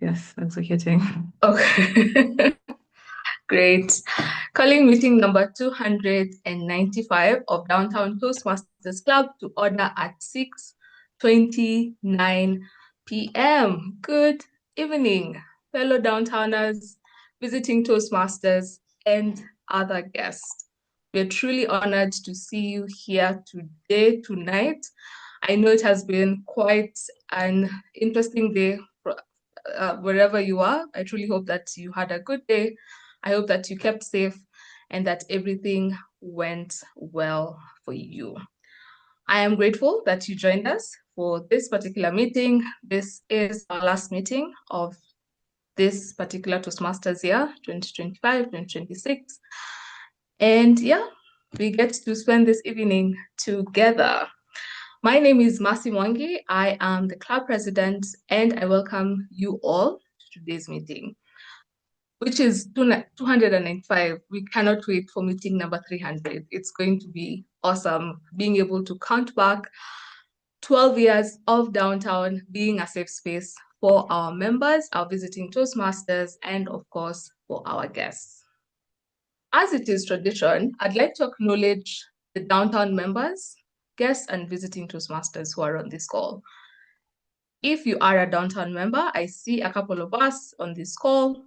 Yes, executing. Okay, great. Calling meeting number 295 of Downtown Toastmasters Club to order at 6:29 p.m. Good evening, fellow downtowners, visiting Toastmasters, and other guests. We're truly honored to see you here today, tonight. I know it has been quite an interesting day wherever you are. I truly hope that you had a good day. I hope that you kept safe and that everything went well for you. I am grateful that you joined us for this particular meeting. This is our last meeting of this particular Toastmasters year, 2025, 2026. And yeah, we get to spend this evening together. My name is Masi Mwangi. I am the club president, and I welcome you all to today's meeting, which is 295. We cannot wait for meeting number 300. It's going to be awesome being able to count back 12 years of downtown being a safe space for our members, our visiting Toastmasters, and of course, for our guests. As it is tradition, I'd like to acknowledge the downtown members, guests, and visiting Toastmasters who are on this call. If you are a downtown member, I see a couple of us on this call.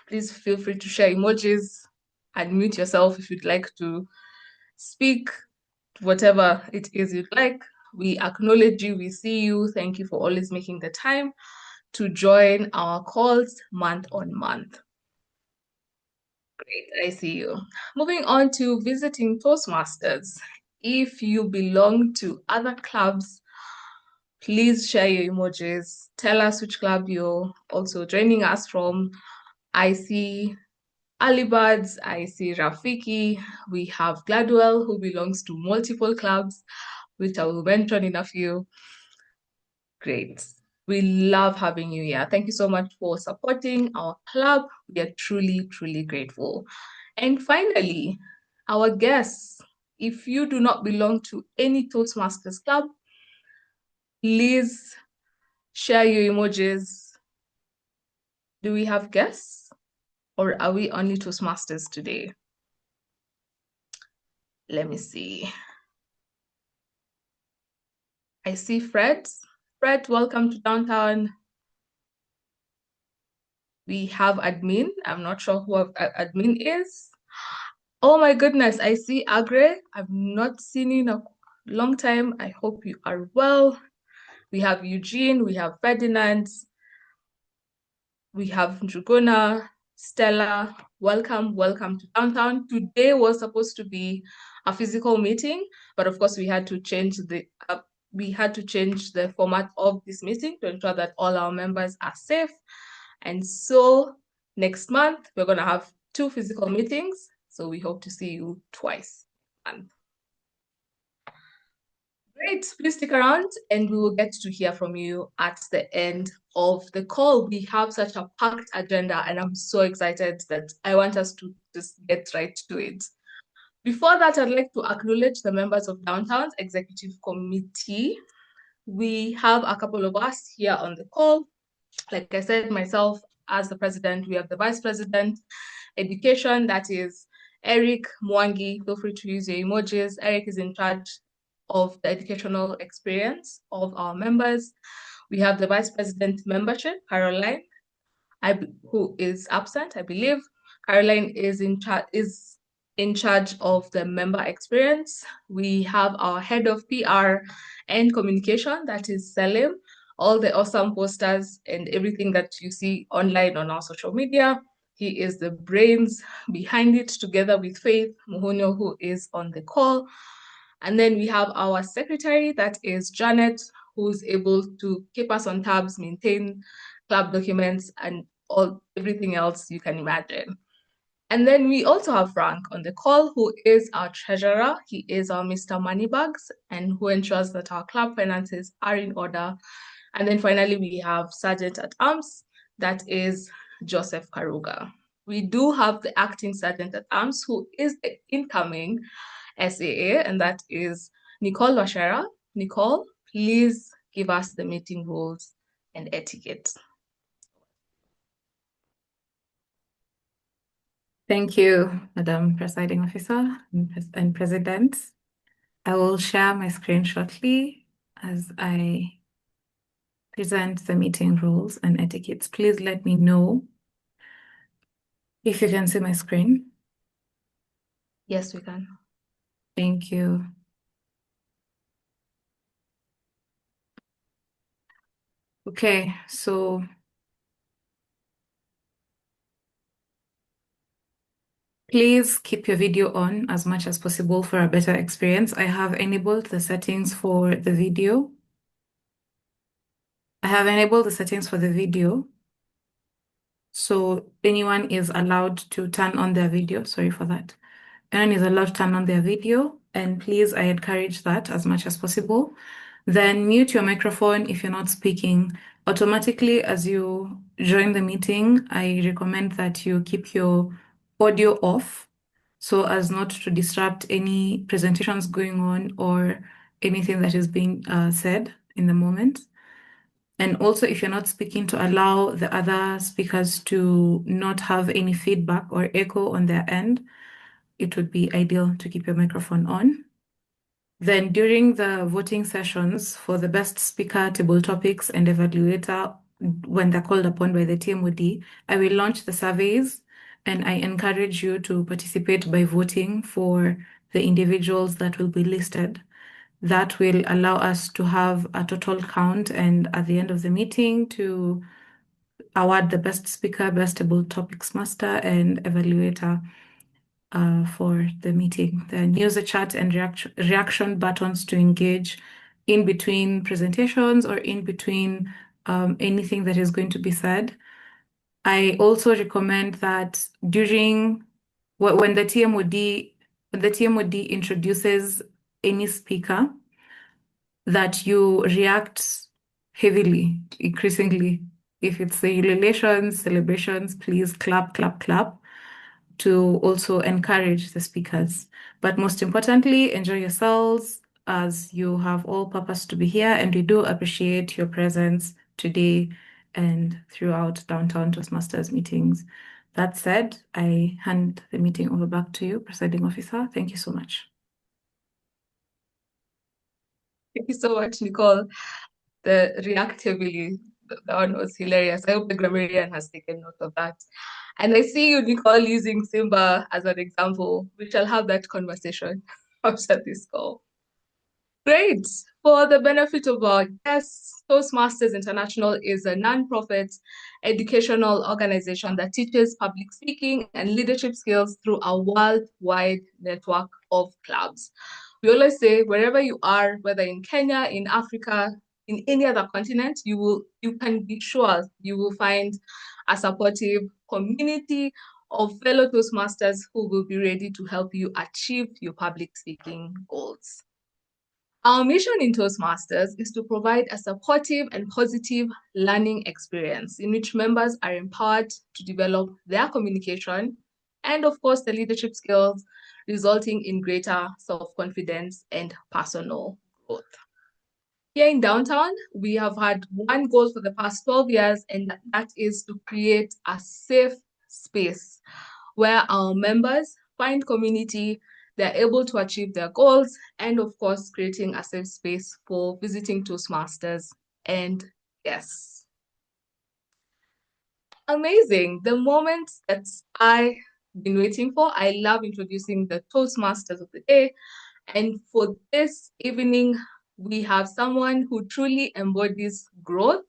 Please feel free to share emojis and mute yourself if you'd like to speak, whatever it is you'd like. We acknowledge you, we see you. Thank you for always making the time to join our calls month on month. Great, I see you. Moving on to visiting Toastmasters. If you belong to other clubs, please share your emojis. Tell us which club you're also joining us from. I see Alibad's, I see Rafiki. We have Gladwell, who belongs to multiple clubs, which I will mention in a few. Great. We love having you here. Thank you so much for supporting our club. We are truly, truly grateful. And finally, our guests. If you do not belong to any Toastmasters club, please share your emojis. Do we have guests or are we only Toastmasters today? Let me see. I see Fred. Fred, welcome to downtown. We have admin. I'm not sure who admin is. Oh my goodness, I see Agre. I've not seen you in a long time. I hope you are well. We have Eugene, we have Ferdinand, we have Njuguna, Stella. Welcome, welcome to downtown. Today was supposed to be a physical meeting, but of course we had to change the format of this meeting to ensure that all our members are safe. And so next month we're gonna have 2 physical meetings. So we hope to see you twice. Great, please stick around and we will get to hear from you at the end of the call. We have such a packed agenda and I'm so excited that I want us to just get right to it. Before that, I'd like to acknowledge the members of Downtown's Executive Committee. We have a couple of us here on the call. Like I said, myself as the president, we have the vice president, education, that is Eric Mwangi. Feel free to use your emojis. Eric is in charge of the educational experience of our members. We have the Vice President Membership, Caroline, who is absent, I believe. Caroline is in charge of the member experience. We have our head of PR and communication, that is Salim. All the awesome posters and everything that you see online on our social media. He is the brains behind it, together with Faith Muhonyo, who is on the call. And then we have our secretary, that is Janet, who's able to keep us on tabs, maintain club documents, and everything else you can imagine. And then we also have Frank on the call, who is our treasurer. He is our Mr. Moneybags and who ensures that our club finances are in order. And then finally, we have Sergeant at Arms, that is Joseph Karuga. We do have the acting Sergeant at Arms, who is the incoming SAA, and that is Nicole Washera. Nicole, please give us the meeting rules and etiquette. Thank you, Madam Presiding Officer and President. I will share my screen shortly as I present the meeting rules and etiquettes. Please let me know if you can see my screen. Yes, we can. Thank you. Okay, so please keep your video on as much as possible for a better experience. I have enabled the settings for the video. So anyone is allowed to turn on their video. Sorry for that. Anyone is allowed to turn on their video, and please, I encourage that as much as possible. Then mute your microphone if you're not speaking. Automatically, as you join the meeting, I recommend that you keep your audio off so as not to disrupt any presentations going on or anything that is being said in the moment. And also, if you're not speaking, to allow the other speakers to not have any feedback or echo on their end, it would be ideal to keep your microphone on. Then during the voting sessions for the best speaker, table topics, and evaluator, when they're called upon by the TMOD, I will launch the surveys, and I encourage you to participate by voting for the individuals that will be listed. That will allow us to have a total count, and at the end of the meeting to award the best speaker, best table topics master, and evaluator for the meeting. Then use the chat and reaction buttons to engage in between presentations or in between anything that is going to be said. I also recommend that during when the TMOD introduces any speaker, that you react heavily, increasingly. If it's celebrations, please clap, clap, clap to also encourage the speakers. But most importantly, enjoy yourselves as you have all purpose to be here, and we do appreciate your presence today and throughout Downtown Toastmasters meetings. That said, I hand the meeting over back to you, Presiding Officer. Thank you so much. Thank you so much, Nicole. The reactively, that one was hilarious. I hope the grammarian has taken note of that. And I see you, Nicole, using Simba as an example. We shall have that conversation after this call. Great. For the benefit of our guests, Toastmasters International is a nonprofit educational organization that teaches public speaking and leadership skills through a worldwide network of clubs. We always say wherever you are, whether in Kenya, in Africa, in any other continent, you can be sure you will find a supportive community of fellow Toastmasters who will be ready to help you achieve your public speaking goals. Our mission in Toastmasters is to provide a supportive and positive learning experience in which members are empowered to develop their communication and, of course, the leadership skills, resulting in greater self-confidence and personal growth. Here in downtown, we have had one goal for the past 12 years, and that is to create a safe space where our members find community, they're able to achieve their goals, and of course, creating a safe space for visiting Toastmasters and guests. Amazing. The moment that I've been waiting for. I love introducing the Toastmasters of the day. And for this evening, we have someone who truly embodies growth,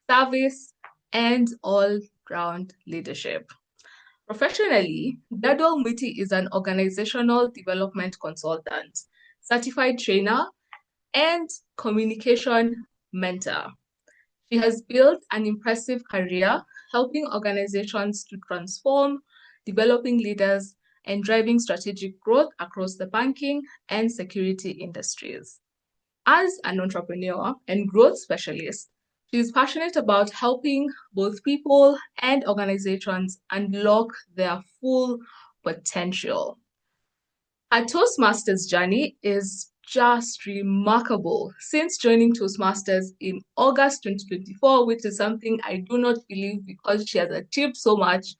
service, and all-round leadership. Professionally, Dadwal Mwiti is an organizational development consultant, certified trainer, and communication mentor. She has built an impressive career helping organizations to transform, developing leaders, and driving strategic growth across the banking and security industries. As an entrepreneur and growth specialist, she is passionate about helping both people and organizations unlock their full potential. Her Toastmasters journey is just remarkable. Since joining Toastmasters in August 2024, which is something I do not believe because she has achieved so much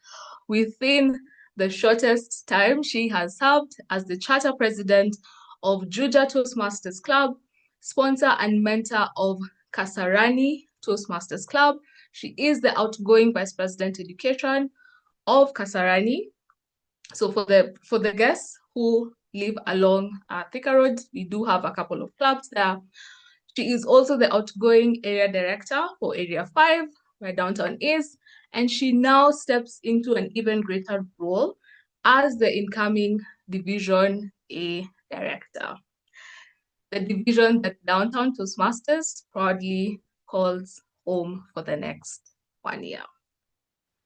within the shortest time she has served as the charter president of Juja Toastmasters Club, sponsor and mentor of Kasarani Toastmasters Club. She is the outgoing vice president education of Kasarani. So for the guests who live along Thika Road, we do have a couple of clubs there. She is also the outgoing area director for Area 5, where downtown is, and she now steps into an even greater role as the incoming Division A director. The division that Downtown Toastmasters proudly calls home for the next 1 year.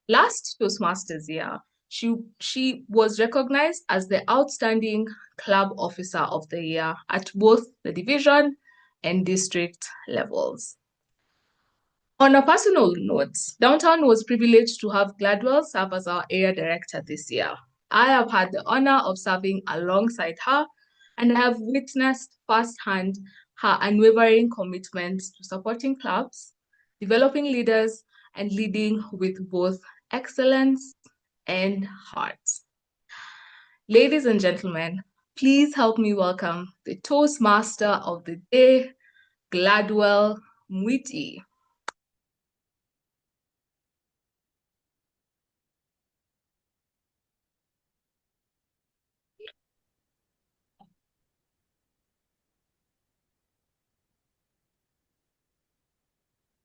Last Toastmasters year, she was recognized as the Outstanding Club Officer of the Year at both the division and district levels. On a personal note, Downtown was privileged to have Gladwell serve as our area director this year. I have had the honor of serving alongside her, and I have witnessed firsthand her unwavering commitment to supporting clubs, developing leaders, and leading with both excellence and heart. Ladies and gentlemen, please help me welcome the Toastmaster of the day, Gladwell Mwiti.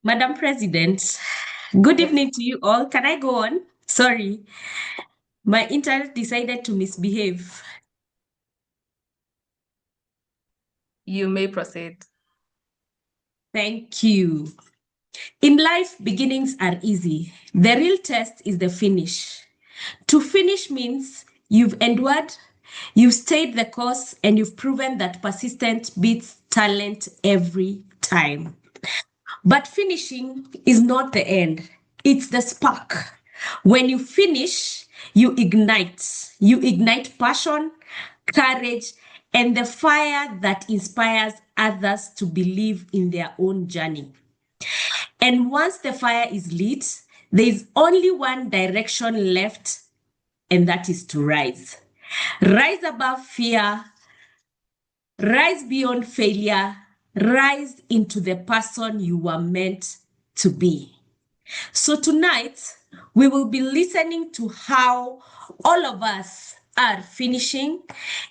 Madam President, good evening to you all. Can I go on? Sorry, my internet decided to misbehave. You may proceed. Thank you. In life, beginnings are easy. The real test is the finish. To finish means you've endured, you've stayed the course, and you've proven that persistence beats talent every time. But finishing is not the end, it's the spark. When you finish, you ignite. You ignite passion, courage, and the fire that inspires others to believe in their own journey. And once the fire is lit, there is only one direction left, and that is to rise. Rise above fear, rise beyond failure, rise into the person you were meant to be. So tonight, we will be listening to how all of us are finishing,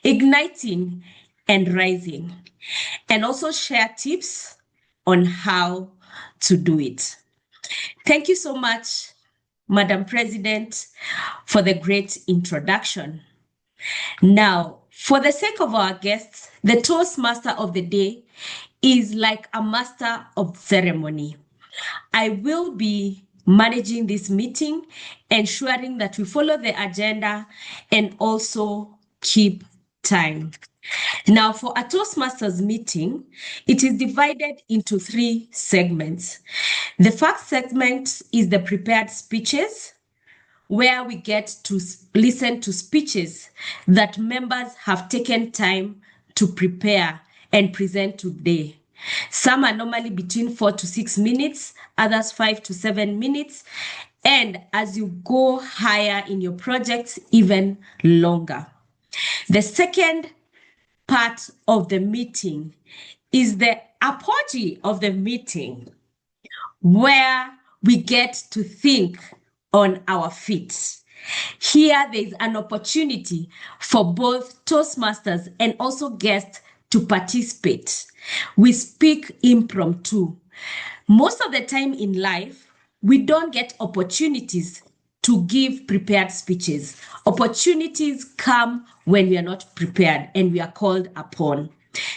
igniting, and rising, and also share tips on how to do it. Thank you so much, Madam President, for the great introduction. Now, for the sake of our guests, the Toastmaster of the day is like a master of ceremony. I will be managing this meeting, ensuring that we follow the agenda and also keep time. Now, for a Toastmasters meeting, it is divided into 3 segments. The first segment is the prepared speeches, where we get to listen to speeches that members have taken time to prepare and present today. Some are normally between 4 to 6 minutes, others 5 to 7 minutes, and as you go higher in your projects, even longer. The second part of the meeting is the apogee of the meeting, where we get to think on our feet. Here, there is an opportunity for both Toastmasters and also guests to participate. We speak impromptu. Most of the time in life, we don't get opportunities to give prepared speeches. Opportunities come when we are not prepared and we are called upon.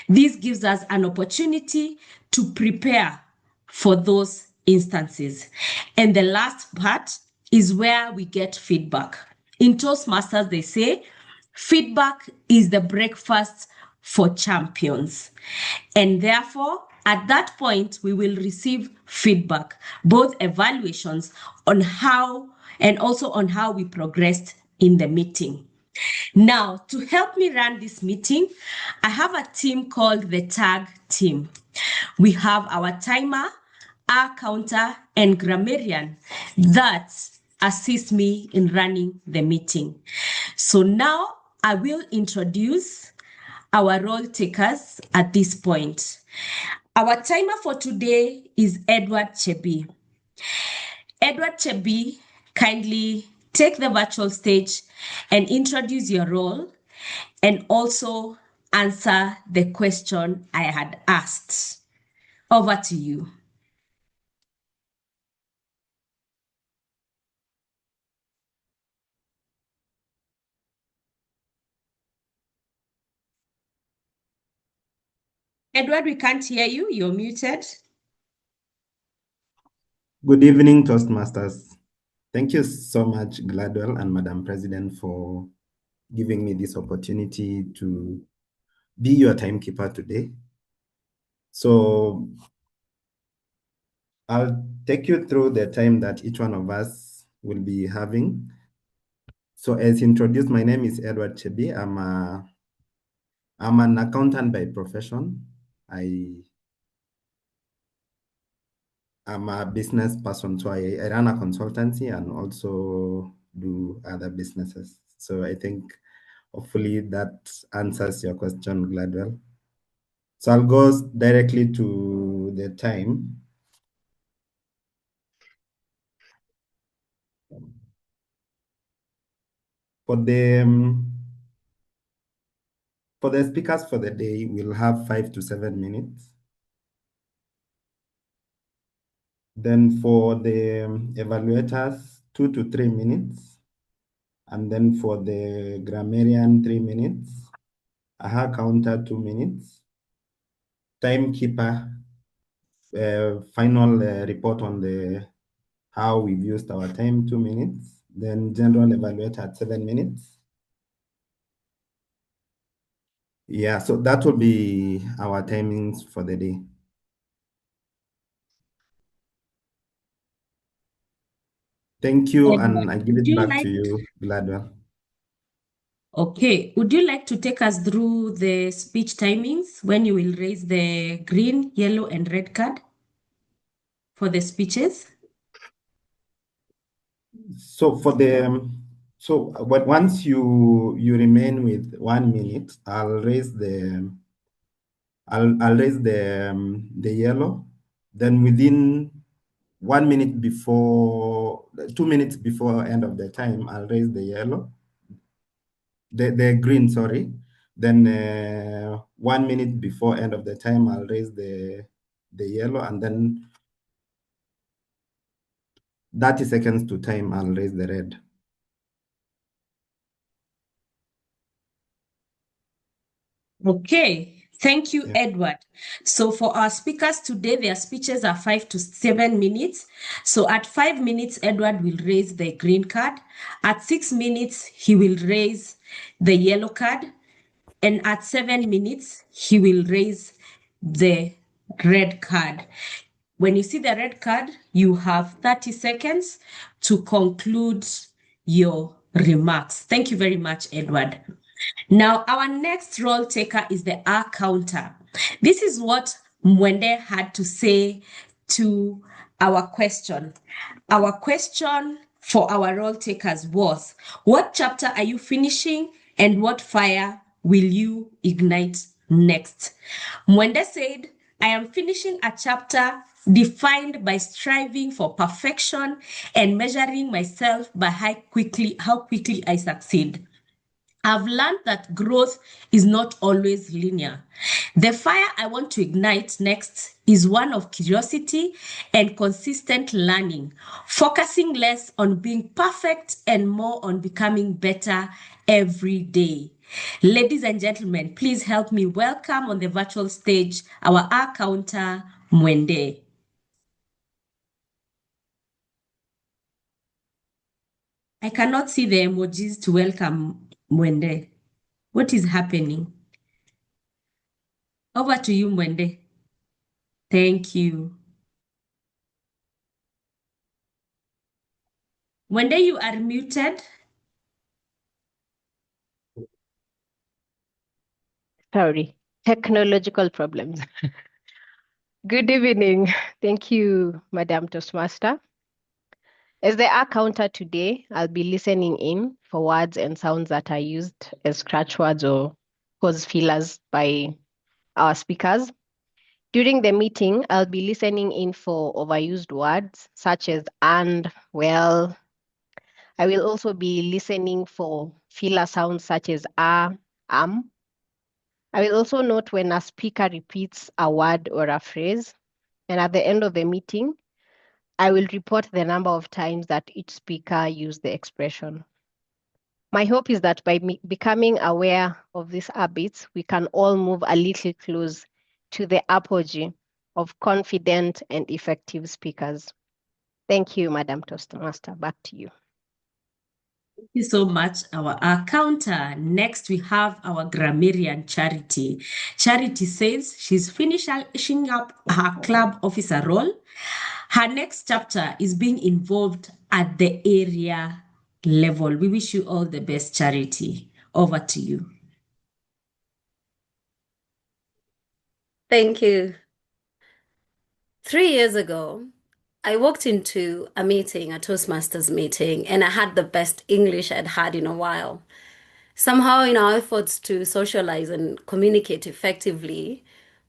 This gives us an opportunity to prepare for those instances. And the last part is where we get feedback. In Toastmasters, they say, feedback is the breakfast for champions. And therefore, at that point, we will receive feedback, both evaluations on how and also on how we progressed in the meeting. Now, to help me run this meeting, I have a team called the TAG team. We have our timer, our counter, and grammarian that assist me in running the meeting. So now I will introduce our role takers at this point. Our timer for today is Edward Chebi. Edward Chebi, kindly take the virtual stage and introduce your role and also answer the question I had asked. Over to you. Edward, we can't hear you. You're muted. Good evening, Toastmasters. Thank you so much, Gladwell and Madam President, for giving me this opportunity to be your timekeeper today. So I'll take you through the time that each one of us will be having. So as introduced, my name is Edward Chebi. I'm an accountant by profession. I'm a business person, so I run a consultancy and also do other businesses. So I think hopefully that answers your question, Gladwell. So I'll go directly to the time. For the speakers for the day, we'll have 5 to 7 minutes. Then for the evaluators, 2 to 3 minutes. And then for the grammarian, 3 minutes. AHA counter, 2 minutes. Timekeeper, final report on how we've used our time, 2 minutes. Then general evaluator at 7 minutes. Yeah, so that will be our timings for the day. Thank you, and I give it back to you, Gladwell. Okay, would you like to take us through the speech timings when you will raise the green, yellow, and red card for the speeches? So for but once you remain with 1 minute, I'll raise the yellow. Then within 1 minute before, 2 minutes before end of the time, I'll raise the yellow. The green, sorry. Then 1 minute before end of the time, I'll raise the yellow, and then 30 seconds to time, I'll raise the red. Okay, thank you, Edward. So for our speakers today, their speeches are 5 to 7 minutes. So at 5 minutes, Edward will raise the green card. At 6 minutes, he will raise the yellow card. And at 7 minutes, he will raise the red card. When you see the red card, you have 30 seconds to conclude your remarks. Thank you very much, Edward. Now, our next role taker is the R counter. This is what Mwende had to say to our question. Our question for our role takers was, what chapter are you finishing and what fire will you ignite next? Mwende said, I am finishing a chapter defined by striving for perfection and measuring myself by how quickly I succeed. I've learned that growth is not always linear. The fire I want to ignite next is one of curiosity and consistent learning, focusing less on being perfect and more on becoming better every day. Ladies and gentlemen, please help me welcome on the virtual stage our counter, Mwende. I cannot see the emojis to welcome Mwende. What is happening? Over to you, Mwende. Thank you. Mwende, you are muted. Sorry, technological problems. Good evening. Thank you, Madam Toastmaster. As the R counter today, I'll be listening in for words and sounds that are used as scratch words or pause fillers by our speakers. During the meeting, I'll be listening in for overused words such as and, well. I will also be listening for filler sounds such as am. I will also note when a speaker repeats a word or a phrase. And at the end of the meeting, I will report the number of times that each speaker used the expression. My hope is that by becoming aware of these habits, we can all move a little close to the apogee of confident and effective speakers. Thank you, Madam Toastmaster. Back to you. Thank you so much, our counter. Next, we have our grammarian Charity. Charity says she's finishing up her club officer role. Her next chapter is being involved at the area level. We wish you all the best, Charity. Over to you. Thank you. 3 years ago, I walked into a meeting, a Toastmasters meeting, and I had the best English I'd had in a while. Somehow, in our efforts to socialize and communicate effectively,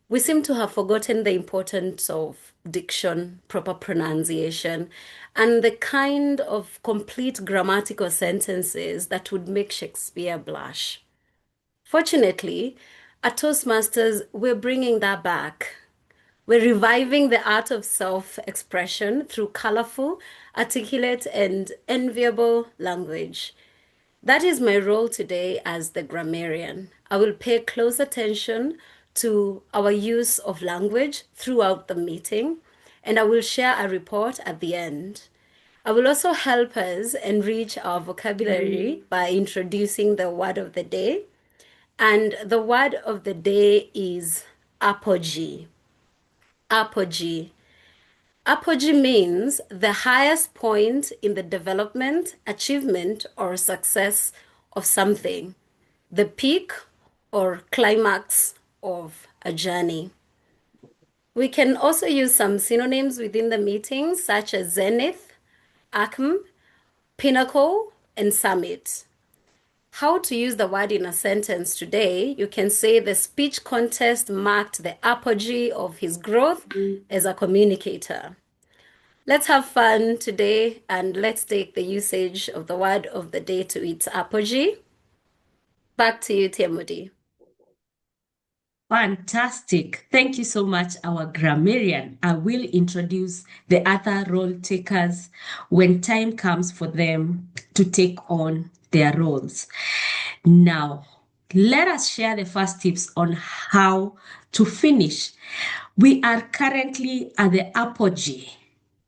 we seem to have forgotten the importance of diction, proper pronunciation, and the kind of complete grammatical sentences that would make Shakespeare blush. Fortunately, at Toastmasters, we're bringing that back. We're reviving the art of self-expression through colorful, articulate, and enviable language. That is my role today as the grammarian. I will pay close attention to our use of language throughout the meeting, and I will share a report at the end. I will also help us enrich our vocabulary by introducing the word of the day. And the word of the day is apogee. Apogee. Apogee means the highest point in the development, achievement, or success of something, the peak or climax of a journey. We can also use some synonyms within the meeting, such as zenith, acme, pinnacle, and summit. How to use the word in a sentence today, you can say the speech contest marked the apogee of his growth as a communicator. Let's have fun today and let's take the usage of the word of the day to its apogee. Back to you, Timothy. Fantastic. Thank you so much, our grammarian. I will introduce the other role takers when time comes for them to take on their roles. Now, let us share the first tips on how to finish. We are currently at the apogee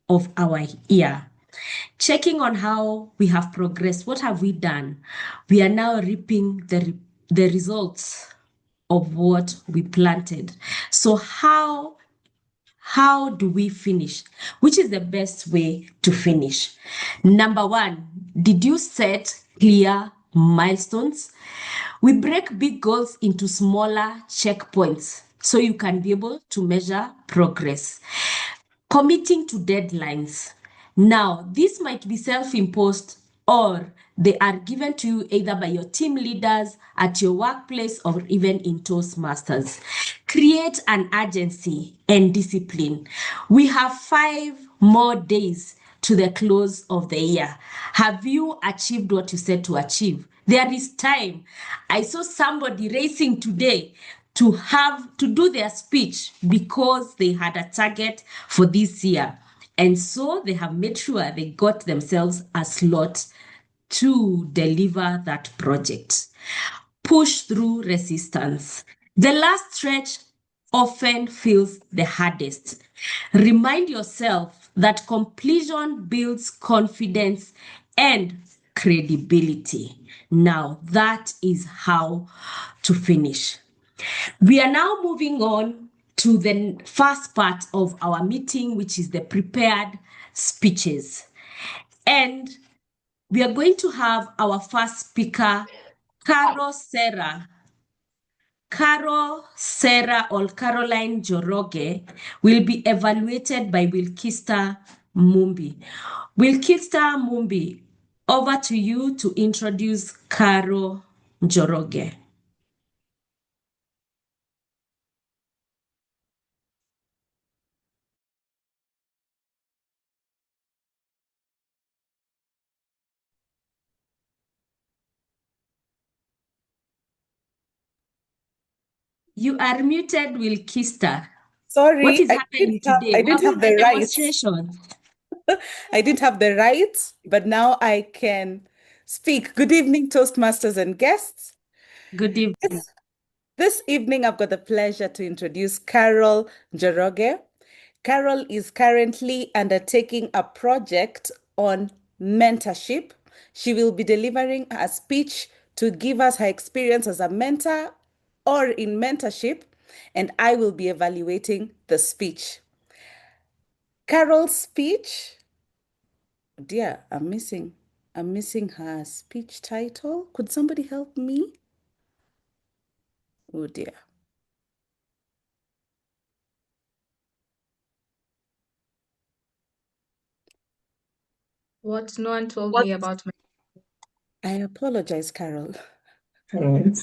of our year. Checking on how we have progressed. What have we done? We are now reaping the results of what we planted. So how do we finish? Which is the best way to finish? Number one, did you set clear milestones? We break big goals into smaller checkpoints so you can be able to measure progress. Committing to deadlines. Now, this might be self-imposed or they are given to you either by your team leaders, at your workplace, or even in Toastmasters. Create an urgency and discipline. We have 5 more days to the close of the year. Have you achieved what you said to achieve? There is time. I saw somebody racing today to do their speech because they had a target for this year. And so they have made sure they got themselves a slot to deliver that project. Push through resistance. The last stretch often feels the hardest. Remind yourself that completion builds confidence and credibility. Now, that is how to finish. We are now moving on to the first part of our meeting, which is the prepared speeches. And we are going to have our first speaker, Carol Serra. Carol Serra or Caroline Joroge will be evaluated by Wilkista Mumbi. Wilkista Mumbi, over to you to introduce Carol Njoroge. You are muted, Wilkista. Sorry, What is happening today? I didn't Having have the a rights. demonstration. I didn't have the rights, but now I can speak. Good evening, Toastmasters and guests. Good evening. This evening, I've got the pleasure to introduce Carol Njoroge. Carol is currently undertaking a project on mentorship. She will be delivering a speech to give us her experience as a mentor or in mentorship, and I will be evaluating the speech. Carol's speech, dear, I'm missing her speech title. Could somebody help me? Oh dear. What no one told me about my. I apologize, Carol. Right.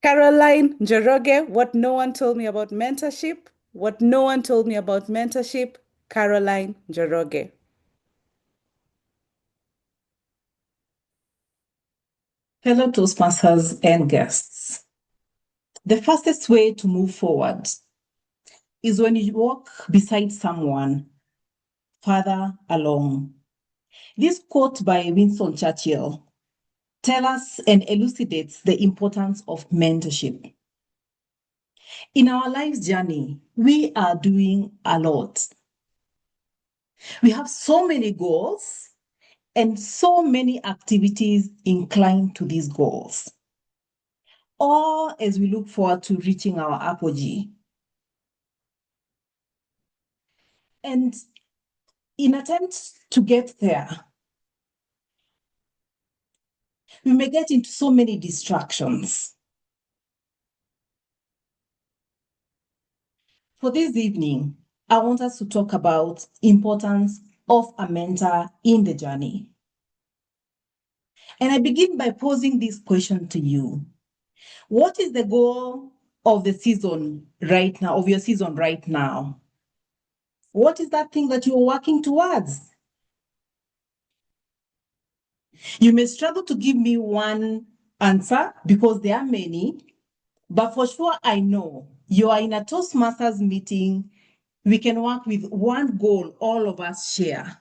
Caroline Njoroge, what no one told me about mentorship. What no one told me about mentorship. Caroline Njoroge. Hello, Toastmasters and guests. The fastest way to move forward is when you walk beside someone further along. This quote by Winston Churchill tells us and elucidates the importance of mentorship. In our life's journey, we are doing a lot. We have so many goals and so many activities inclined to these goals, all as we look forward to reaching our apogee. And in attempts to get there, we may get into so many distractions. For this evening, I want us to talk about importance of a mentor in the journey. And I begin by posing this question to you. What is the goal of the season right now, of your season right now? What is that thing that you're working towards? You may struggle to give me one answer because there are many, but for sure I know you are in a Toastmasters meeting. We can work with one goal all of us share,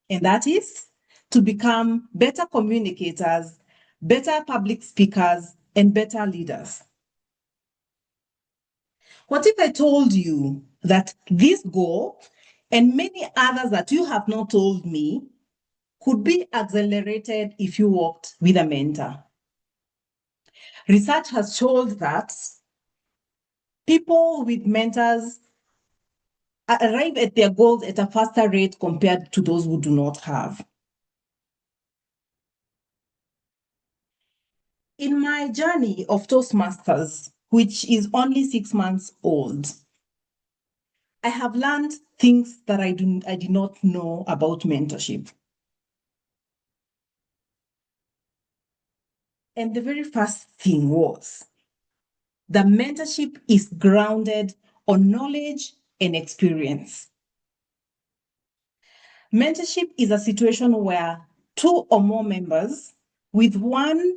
and that is to become better communicators, better public speakers, and better leaders. What if I told you that this goal and many others that you have not told me could be accelerated if you worked with a mentor? Research has shown that people with mentors arrive at their goals at a faster rate compared to those who do not have. In my journey of Toastmasters, which is only 6 months old, I have learned things that I did not know about mentorship. And the very first thing was that mentorship is grounded on knowledge and experience. Mentorship is a situation where two or more members with one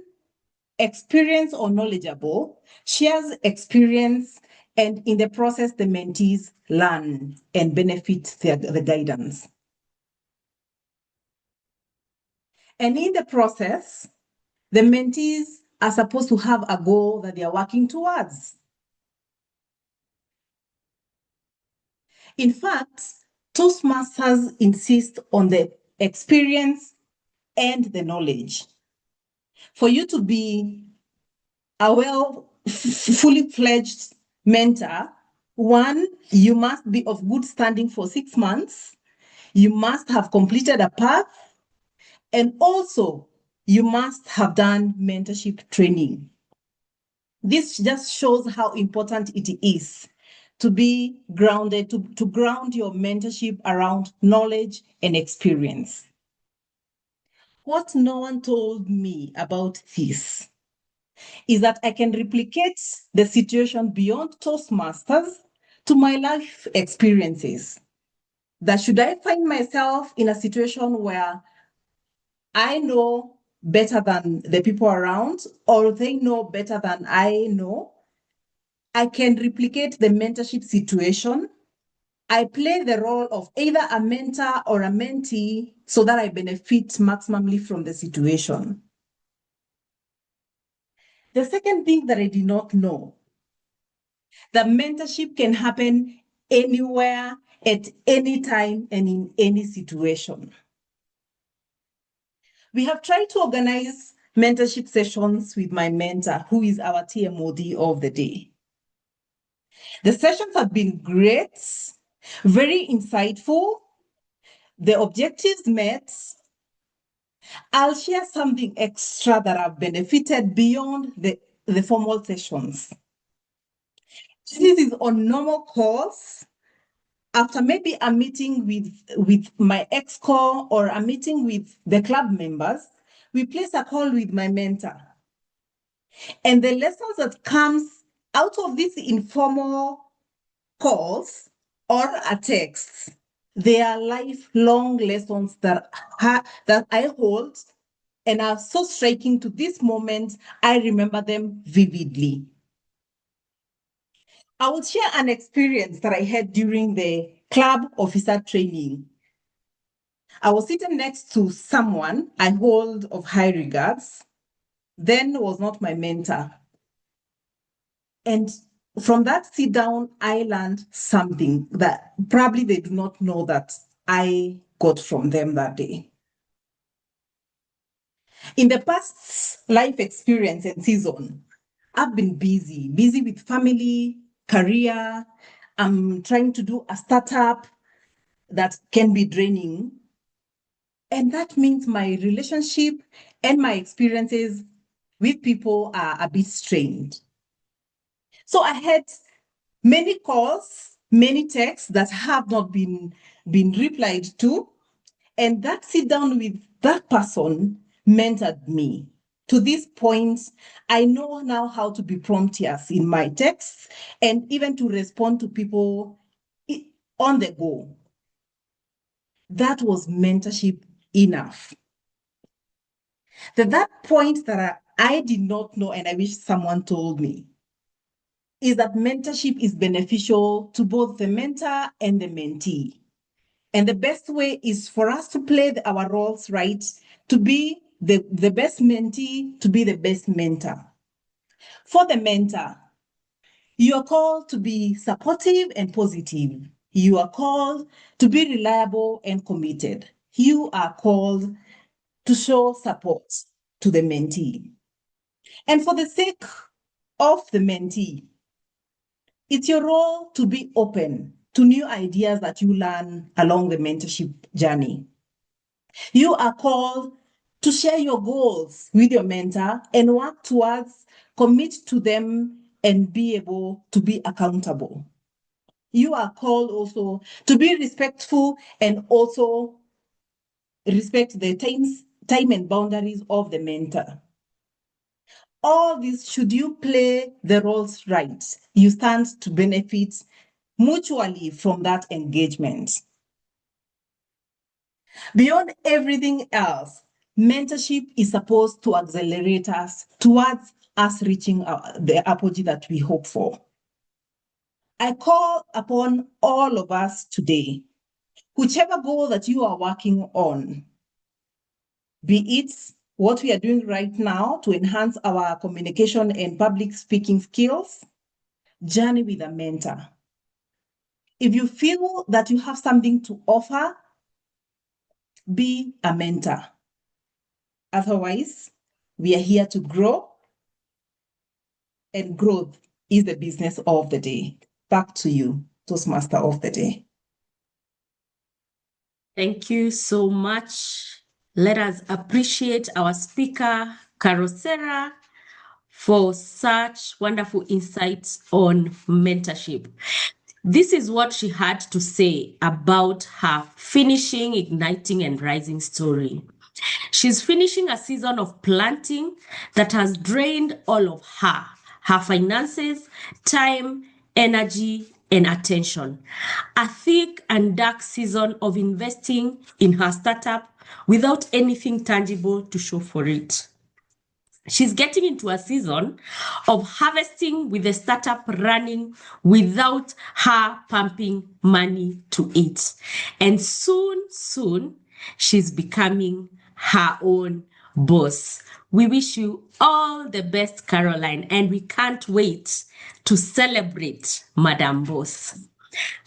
experienced or knowledgeable shares experience, and in the process, the mentees learn and benefit the guidance. And in the process, the mentees are supposed to have a goal that they are working towards. In fact, Toastmasters insist on the experience and the knowledge. For you to be a fully fledged mentor, one, you must be of good standing for 6 months. You must have completed a path. And also, you must have done mentorship training. This just shows how important it is to be grounded, to ground your mentorship around knowledge and experience. What no one told me about this is that I can replicate the situation beyond Toastmasters to my life experiences. That should I find myself in a situation where I know better than the people around, or they know better than I know, I can replicate the mentorship situation. I play the role of either a mentor or a mentee so that I benefit maximally from the situation. The second thing that I did not know, that mentorship can happen anywhere, at any time, and in any situation. We have tried to organize mentorship sessions with my mentor, who is our TMOD of the day. The sessions have been great, very insightful. The objectives met. I'll share something extra that I've benefited beyond the formal sessions. This is on normal calls. After maybe a meeting with my ex-core or a meeting with the club members, we place a call with my mentor. And the lessons that comes out of these informal calls or a text, they are lifelong lessons that I hold and are so striking to this moment. I remember them vividly. I will share an experience that I had during the club officer training. I was sitting next to someone I hold of high regards, then was not my mentor. And from that sit down, I learned something that probably they do not know that I got from them that day. In the past life experience and season, I've been busy with family, career. I'm trying to do a startup that can be draining. And that means my relationship and my experiences with people are a bit strained. So I had many calls, many texts that have not been replied to. And that sit down with that person mentored me. To this point, I know now how to be promptious in my texts and even to respond to people on the go. That was mentorship enough. That point that I did not know and I wish someone told me is that mentorship is beneficial to both the mentor and the mentee. And the best way is for us to play our roles right, to be the best mentee, to be the best mentor. For the mentor, you are called to be supportive and positive. You are called to be reliable and committed. You are called to show support to the mentee. And for the sake of the mentee, it's your role to be open to new ideas that you learn along the mentorship journey. You are called to share your goals with your mentor and work towards, commit to them, and be able to be accountable. You are called also to be respectful and also respect the time and boundaries of the mentor. All this, should you play the roles right, you stand to benefit mutually from that engagement. Beyond everything else, mentorship is supposed to accelerate us towards us reaching the apogee that we hope for. I call upon all of us today, whichever goal that you are working on, be it what we are doing right now to enhance our communication and public speaking skills, journey with a mentor. If you feel that you have something to offer, be a mentor. Otherwise, we are here to grow, and growth is the business of the day. Back to you, Toastmaster of the day. Thank you so much. Let us appreciate our speaker, Carosera, for such wonderful insights on mentorship. This is what she had to say about her finishing, igniting, and rising story. She's finishing a season of planting that has drained all of her finances, time, energy, and attention. A thick and dark season of investing in her startup without anything tangible to show for it. She's getting into a season of harvesting with the startup running without her pumping money to it. And soon, she's becoming her own boss. We wish you all the best, Caroline, and we can't wait to celebrate Madam Boss.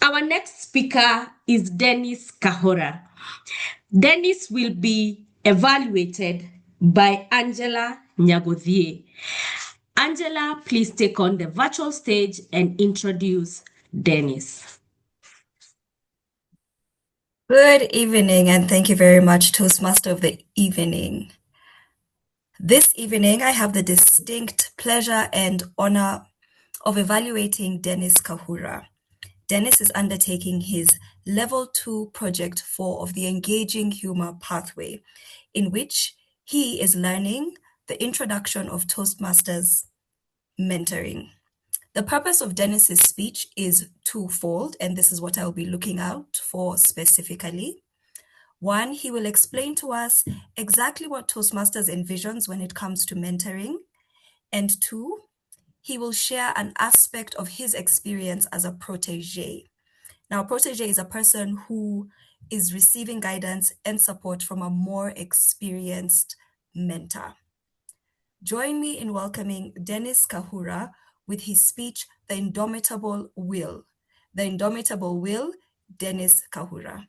Our next speaker is Dennis Kahora. Dennis will be evaluated by Angela Nyagodhie. Angela, please take on the virtual stage and introduce Dennis. Good evening, and thank you very much, Toastmaster of the evening. This evening, I have the distinct pleasure and honor of evaluating Dennis Kahura. Dennis is undertaking his Level 2 Project 4 of the Engaging Humor Pathway, in which he is learning the introduction of Toastmasters mentoring. The purpose of Dennis's speech is twofold, and this is what I'll be looking out for specifically. One, he will explain to us exactly what Toastmasters envisions when it comes to mentoring. And two, he will share an aspect of his experience as a protege. Now, a protege is a person who is receiving guidance and support from a more experienced mentor. Join me in welcoming Dennis Kahura with his speech, The Indomitable Will. The Indomitable Will, Dennis Kahura.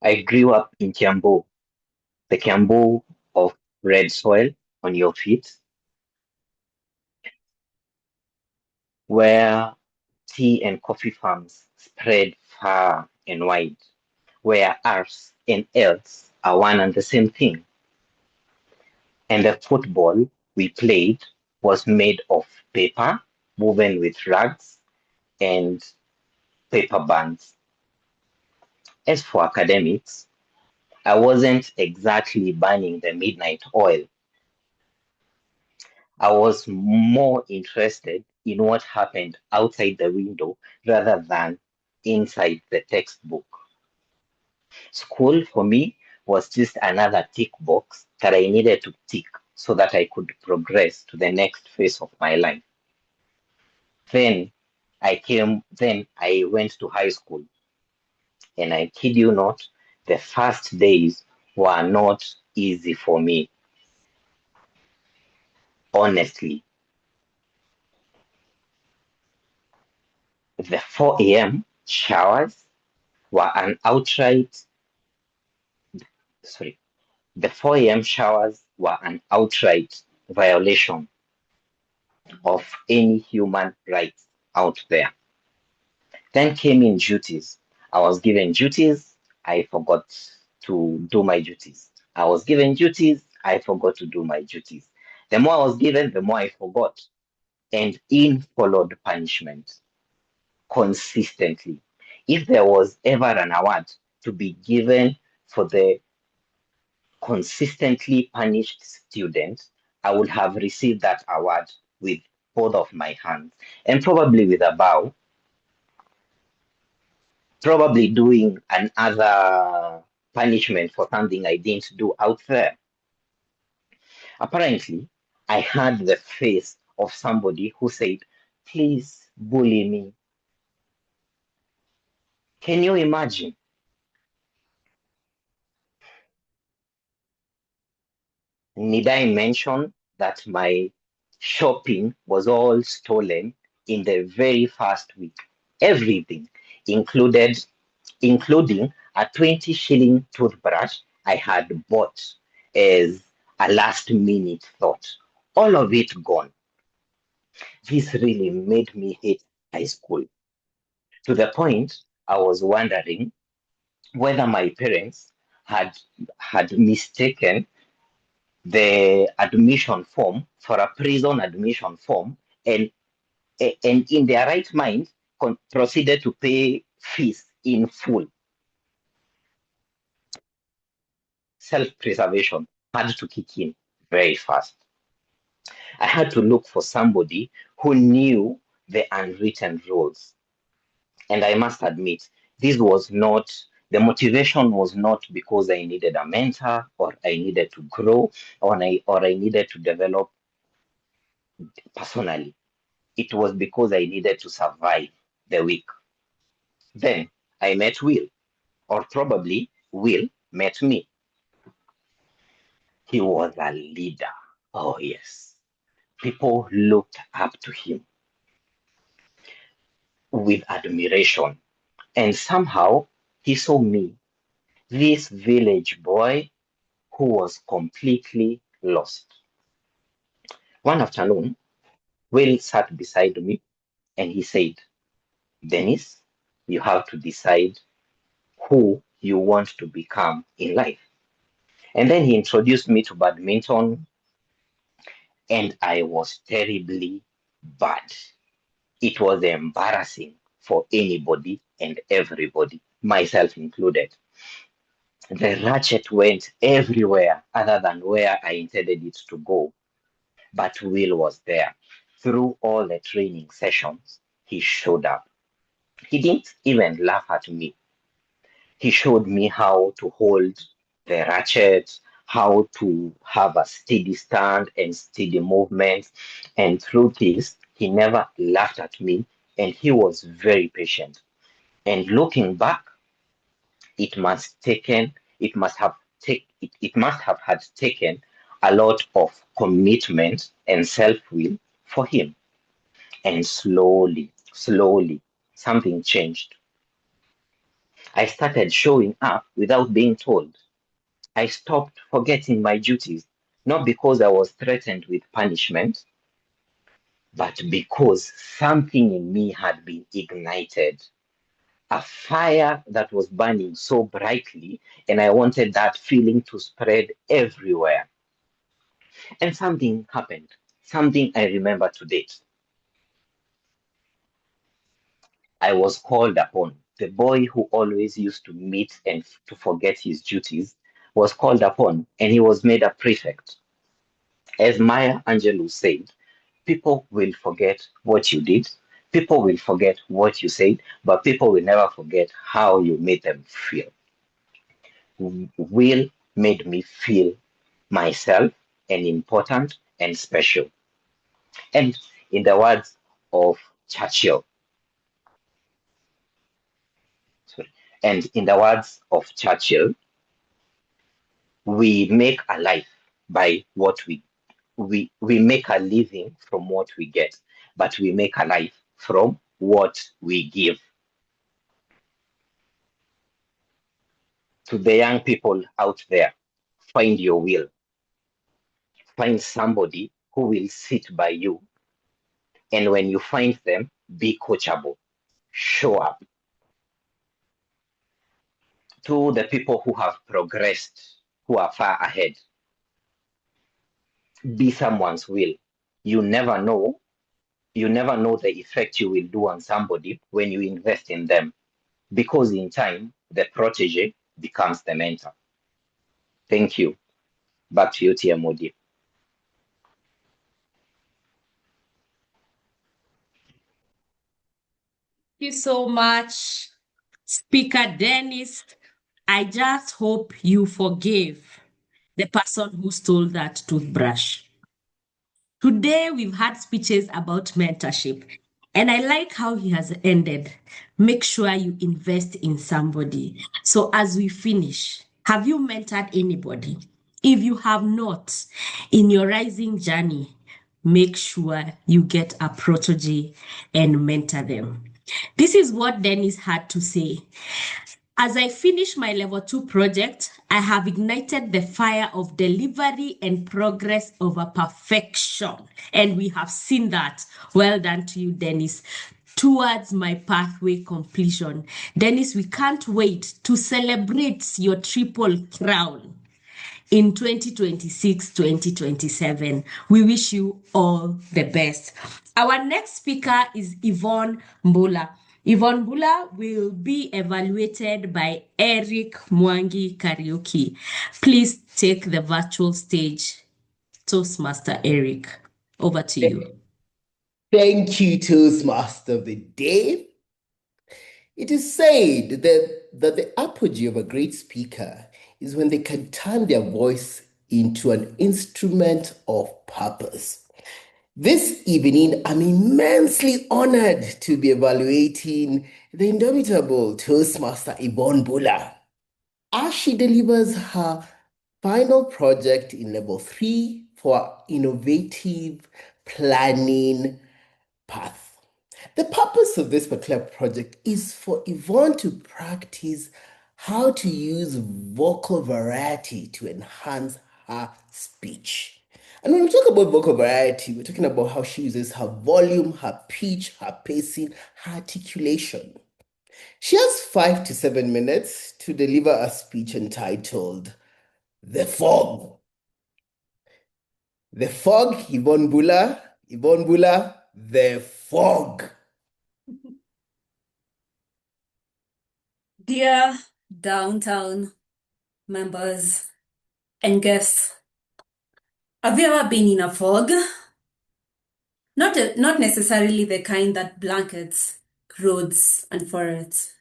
I grew up in Kiambu, the Kiambu of red soil on your feet, where tea and coffee farms spread far and wide, where R's and L's are one and the same thing. And the football we played was made of paper, woven with rags and paper bands. As for academics, I wasn't exactly burning the midnight oil. I was more interested in what happened outside the window rather than inside the textbook. School for me was just another tick box that I needed to tick so that I could progress to the next phase of my life. Then I went to high school, and I kid you not, the first days were not easy for me, honestly. The 4 a.m. showers were an outright, sorry, the 4 a.m. showers were an outright violation of any human rights out there. Then came in duties. I was given duties, I forgot to do my duties. I was given duties, I forgot to do my duties. The more I was given, the more I forgot. And in followed punishment consistently. If there was ever an award to be given for the consistently punished student, I would have received that award with both of my hands and probably with a bow, probably doing another punishment for something I didn't do out there. Apparently, I had the face of somebody who said, "Please bully me." Can you imagine? Need I mention that my shopping was all stolen in the very first week? Everything, including a 20 shilling toothbrush I had bought as a last minute thought. All of it gone. This really made me hate high school to the point I was wondering whether my parents had mistaken the admission form for a prison admission form, and in their right mind proceeded to pay fees in full. Self-preservation had to kick in very fast. I had to look for somebody who knew the unwritten rules. And I must admit, this was not, the motivation was not because I needed a mentor or I needed to grow or I needed to develop personally. It was because I needed to survive the week. Then I met Will, or probably Will met me. He was a leader. Oh, yes. People looked up to him with admiration. And somehow he saw me, this village boy who was completely lost. One afternoon, Will sat beside me and he said, Dennis, you have to decide who you want to become in life. And then he introduced me to badminton, and I was terribly bad. It was embarrassing for anybody and everybody, myself included. The ratchet went everywhere other than where I intended it to go. But Will was there. Through all the training sessions, he showed up. He didn't even laugh at me. He showed me how to hold the ratchet, how to have a steady stand and steady movement. And through this, he never laughed at me, and he was very patient. And looking back, it must have had taken a lot of commitment and self-will for him. And slowly, something changed. I started showing up without being told. I stopped forgetting my duties, not because I was threatened with punishment, but because something in me had been ignited. A fire that was burning so brightly, and I wanted that feeling to spread everywhere. And something happened, something I remember to date. I was called upon. The boy who always used to meet and to forget his duties was called upon, and he was made a prefect. As Maya Angelou said, people will forget what you did, people will forget what you said, but people will never forget how you made them feel. Will made me feel myself and important and special. And in the words of Churchill, we make a life by what we make a living from what we get, but we make a life from what we give. To the young people out there, find your will. Find somebody who will sit by you. And when you find them, be coachable. Show up. To the people who have progressed, who are far ahead, be someone's will. You never know the effect you will do on somebody when you invest in them, because in time, the protege becomes the mentor. Thank you. Back to you, Tia Modi. Thank you so much, Speaker Dennis. I just hope you forgave the person who stole that toothbrush. Today, we've had speeches about mentorship, and I like how he has ended. Make sure you invest in somebody. So, as we finish, have you mentored anybody? If you have not, in your rising journey, make sure you get a protege and mentor them. This is what Dennis had to say. As I finish my level 2 project, I have ignited the fire of delivery and progress over perfection. And we have seen that. Well done to you, Dennis. Towards my pathway completion. Dennis, we can't wait to celebrate your triple crown. in 2026-2027. We wish you all the best. Our next speaker is Yvonne Mbula. Yvonne Mbula will be evaluated by Eric Mwangi Karaoke. Please take the virtual stage. Toastmaster Eric, over to you. Thank you, Toastmaster of the Day. It is said that the apogee of a great speaker is when they can turn their voice into an instrument of purpose. This evening, I'm immensely honored to be evaluating the indomitable Toastmaster Yvonne Mbula as she delivers her final project in level 3 for innovative planning path. The purpose of this particular project is for Yvonne to practice how to use vocal variety to enhance her speech. And when we talk about vocal variety, we're talking about how she uses her volume, her pitch, her pacing, her articulation. She has 5 to 7 minutes to deliver a speech entitled The Fog. The Fog, Yvonne Mbula, The Fog. Dear downtown members and guests, have you ever been in a fog? Not necessarily the kind that blankets roads and forests.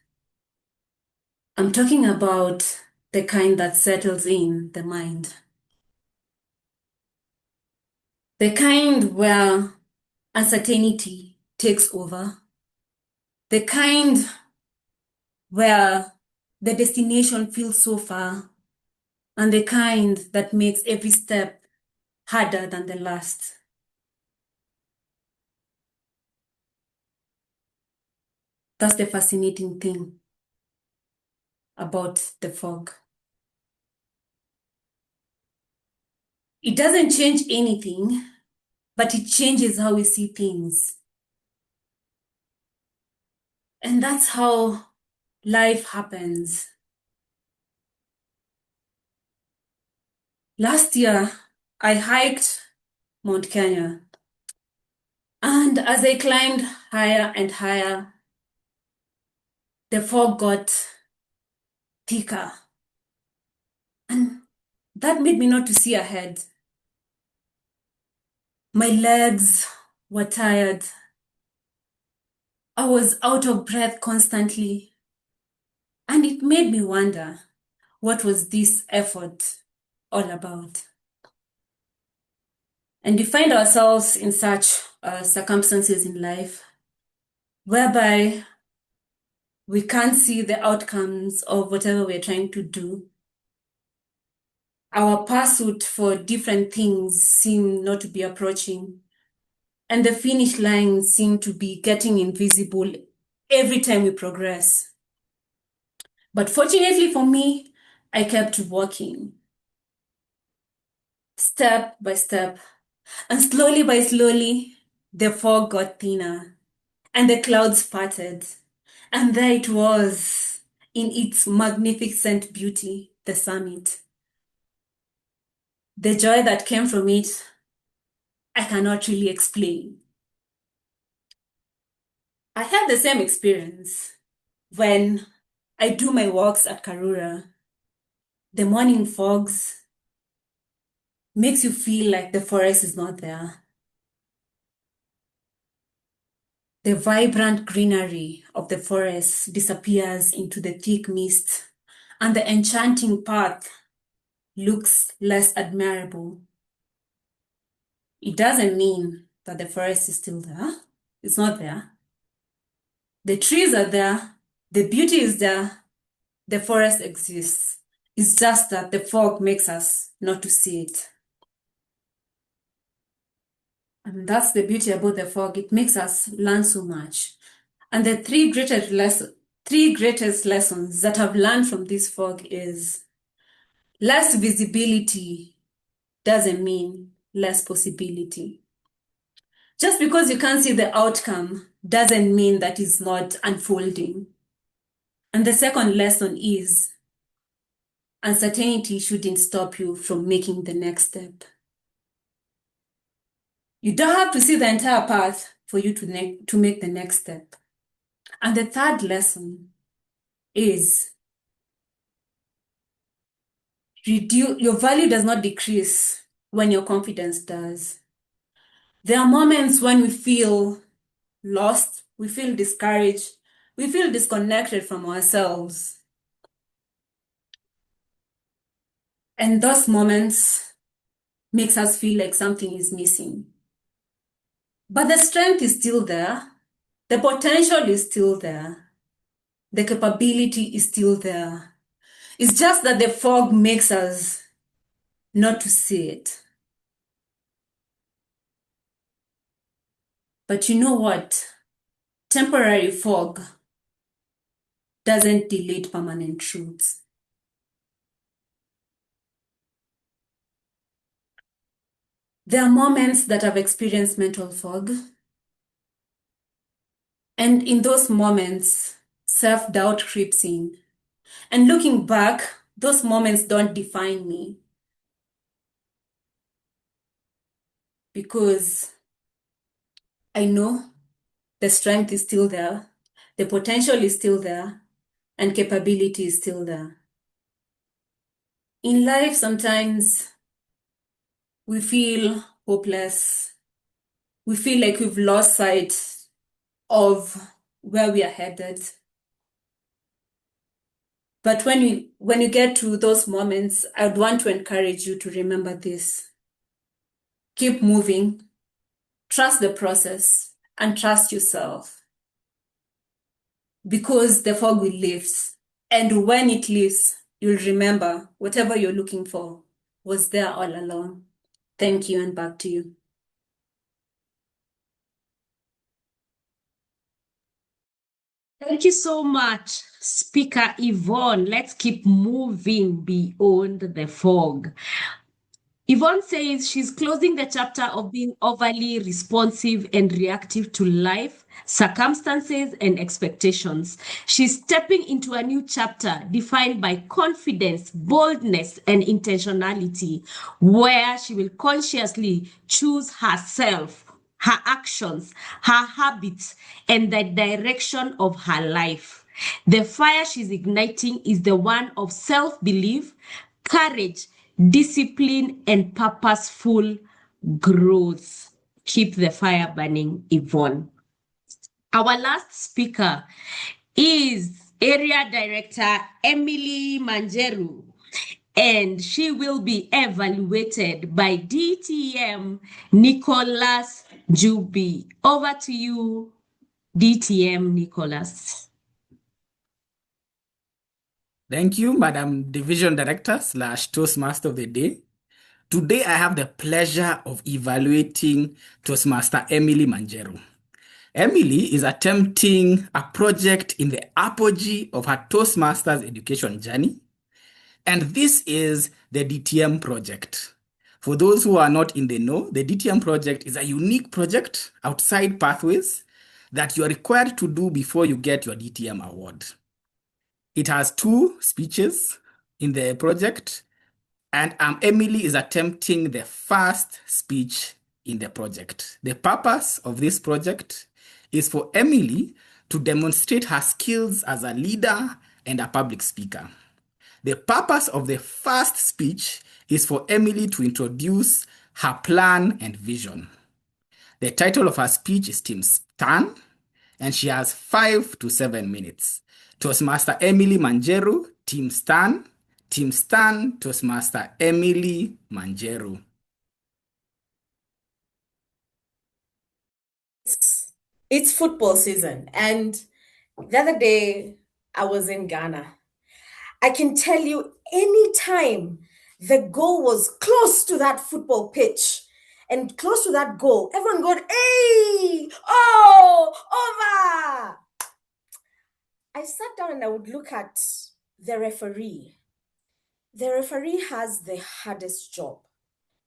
I'm talking about the kind that settles in the mind. The kind where uncertainty takes over. The kind where the destination feels so far, and the kind that makes every step harder than the last. That's the fascinating thing about the fog. It doesn't change anything, but it changes how we see things. And that's how life happens. Last year, I hiked Mount Kenya. And as I climbed higher and higher, the fog got thicker. And that made me not to see ahead. My legs were tired. I was out of breath constantly. And it made me wonder, what was this effort all about? And we find ourselves in such circumstances in life whereby we can't see the outcomes of whatever we're trying to do. Our pursuit for different things seem not to be approaching, and the finish line seem to be getting invisible every time we progress. But fortunately for me, I kept walking, step by step, and slowly by slowly, the fog got thinner, and the clouds parted, and there it was, in its magnificent beauty, the summit. The joy that came from it, I cannot really explain. I had the same experience when I do my walks at Karura. The morning fogs makes you feel like the forest is not there. The vibrant greenery of the forest disappears into the thick mist, and the enchanting path looks less admirable. It doesn't mean that the forest is still there. It's not there. The trees are there. The beauty is there. The forest exists. It's just that the fog makes us not to see it. And that's the beauty about the fog. It makes us learn so much. And the three greatest lessons that I've learned from this fog is less visibility doesn't mean less possibility. Just because you can't see the outcome doesn't mean that it's not unfolding. And the second lesson is uncertainty shouldn't stop you from making the next step. You don't have to see the entire path for you to make the next step. And the third lesson is your value does not decrease when your confidence does. There are moments when we feel lost, we feel discouraged, we feel disconnected from ourselves. And those moments makes us feel like something is missing. But the strength is still there. The potential is still there. The capability is still there. It's just that the fog makes us not to see it. But you know what? Temporary fog doesn't delete permanent truths. There are moments that I've experienced mental fog. And in those moments, self-doubt creeps in. And looking back, those moments don't define me. Because I know the strength is still there, the potential is still there, and capability is still there. In life, sometimes we feel hopeless. We feel like we've lost sight of where we are headed. But when you get to those moments, I would want to encourage you to remember this. Keep moving, trust the process, and trust yourself. Because the fog will lift. And when it lifts, you'll remember whatever you're looking for was there all along. Thank you, and back to you. Thank you so much, Speaker Yvonne. Let's keep moving beyond the fog. Yvonne says she's closing the chapter of being overly responsive and reactive to life, circumstances, and expectations. She's stepping into a new chapter defined by confidence, boldness, and intentionality, where she will consciously choose herself, her actions, her habits, and the direction of her life. The fire she's igniting is the one of self-belief, courage, discipline, and purposeful growth. Keep the fire burning, Yvonne. Our last speaker is Area Director Emily Manjeru, and she will be evaluated by DTM Nicholas Juby. Over to you, DTM Nicholas. Thank you, Madam Division Director / Toastmaster of the Day. Today, I have the pleasure of evaluating Toastmaster Emily Manjeru. Emily is attempting a project in the apogee of her Toastmasters education journey, and this is the DTM project. For those who are not in the know, the DTM project is a unique project outside Pathways that you are required to do before you get your DTM award. It has 2 speeches in the project, and Emily is attempting the first speech in the project. The purpose of this project is for Emily to demonstrate her skills as a leader and a public speaker. The purpose of the first speech is for Emily to introduce her plan and vision. The title of her speech is Team Stan, and she has 5 to 7 minutes. Toastmaster Emily Manjeru, Team Stan, Toastmaster Emily Manjeru. It's football season, and the other day I was in Ghana. I can tell you, anytime the goal was close to that football pitch and close to that goal, everyone going, hey, oh, over. I sat down and I would look at the referee. The referee has the hardest job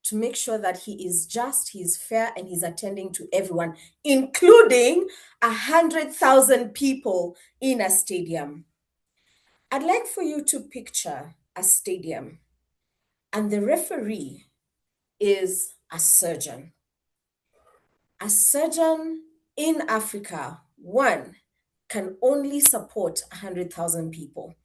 to make sure that he is just, he's fair, and he's attending to everyone, including 100,000 people in a stadium. I'd like for you to picture a stadium, and the referee is a surgeon. A surgeon in Africa, one, can only support 100,000 people.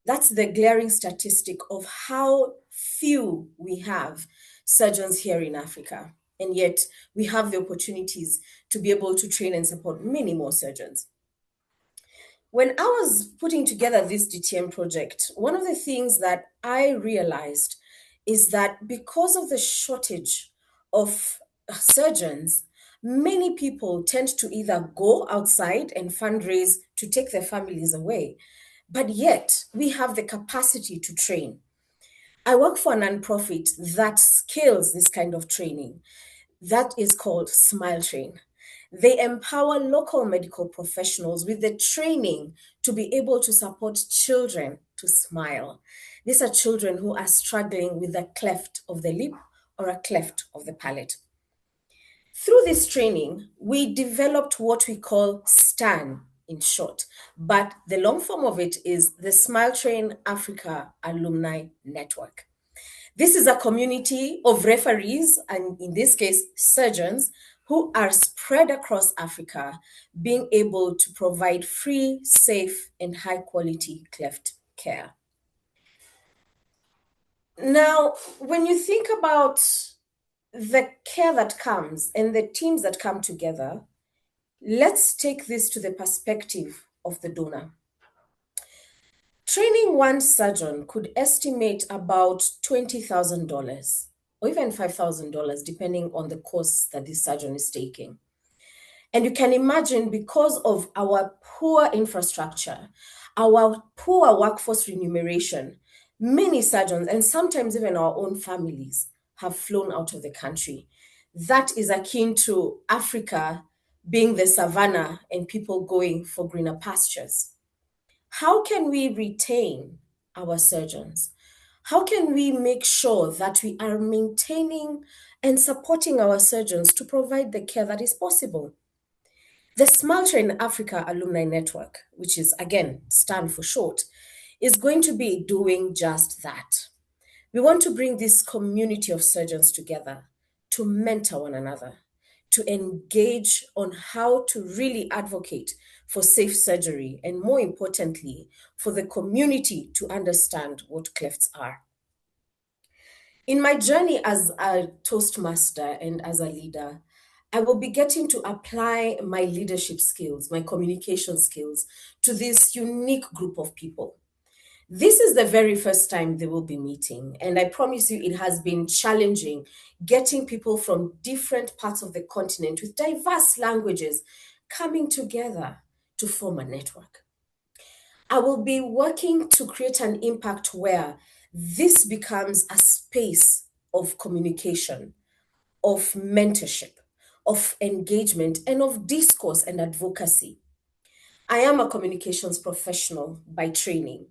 That's the glaring statistic of how few we have surgeons here in Africa. And yet we have the opportunities to be able to train and support many more surgeons. When I was putting together this DTM project, one of the things that I realized is that because of the shortage of surgeons, many people tend to either go outside and fundraise to take their families away, but yet we have the capacity to train. I work for a nonprofit that scales this kind of training. That is called Smile Train. They empower local medical professionals with the training to be able to support children to smile. These are children who are struggling with a cleft of the lip or a cleft of the palate. Through this training, we developed what we call STAN in short, but the long form of it is the Smile Train Africa Alumni Network. This is a community of referees, and in this case, surgeons, who are spread across Africa, being able to provide free, safe, and high quality cleft care. Now, when you think about the care that comes and the teams that come together, let's take this to the perspective of the donor. Training one surgeon could estimate about $20,000 or even $5,000, depending on the course that this surgeon is taking. And you can imagine, because of our poor infrastructure, our poor workforce remuneration, many surgeons, and sometimes even our own families, have flown out of the country. That is akin to Africa being the savannah and people going for greener pastures. How can we retain our surgeons? How can we make sure that we are maintaining and supporting our surgeons to provide the care that is possible? The Smile Train Africa Alumni Network, which is, again, STAN for short, is going to be doing just that. We want to bring this community of surgeons together to mentor one another, to engage on how to really advocate for safe surgery, and more importantly, for the community to understand what clefts are. In my journey as a Toastmaster and as a leader, I will be getting to apply my leadership skills, my communication skills, to this unique group of people. This is the very first time they will be meeting, and I promise you it has been challenging getting people from different parts of the continent with diverse languages coming together to form a network. I will be working to create an impact where this becomes a space of communication, of mentorship, of engagement, and of discourse and advocacy. I am a communications professional by training,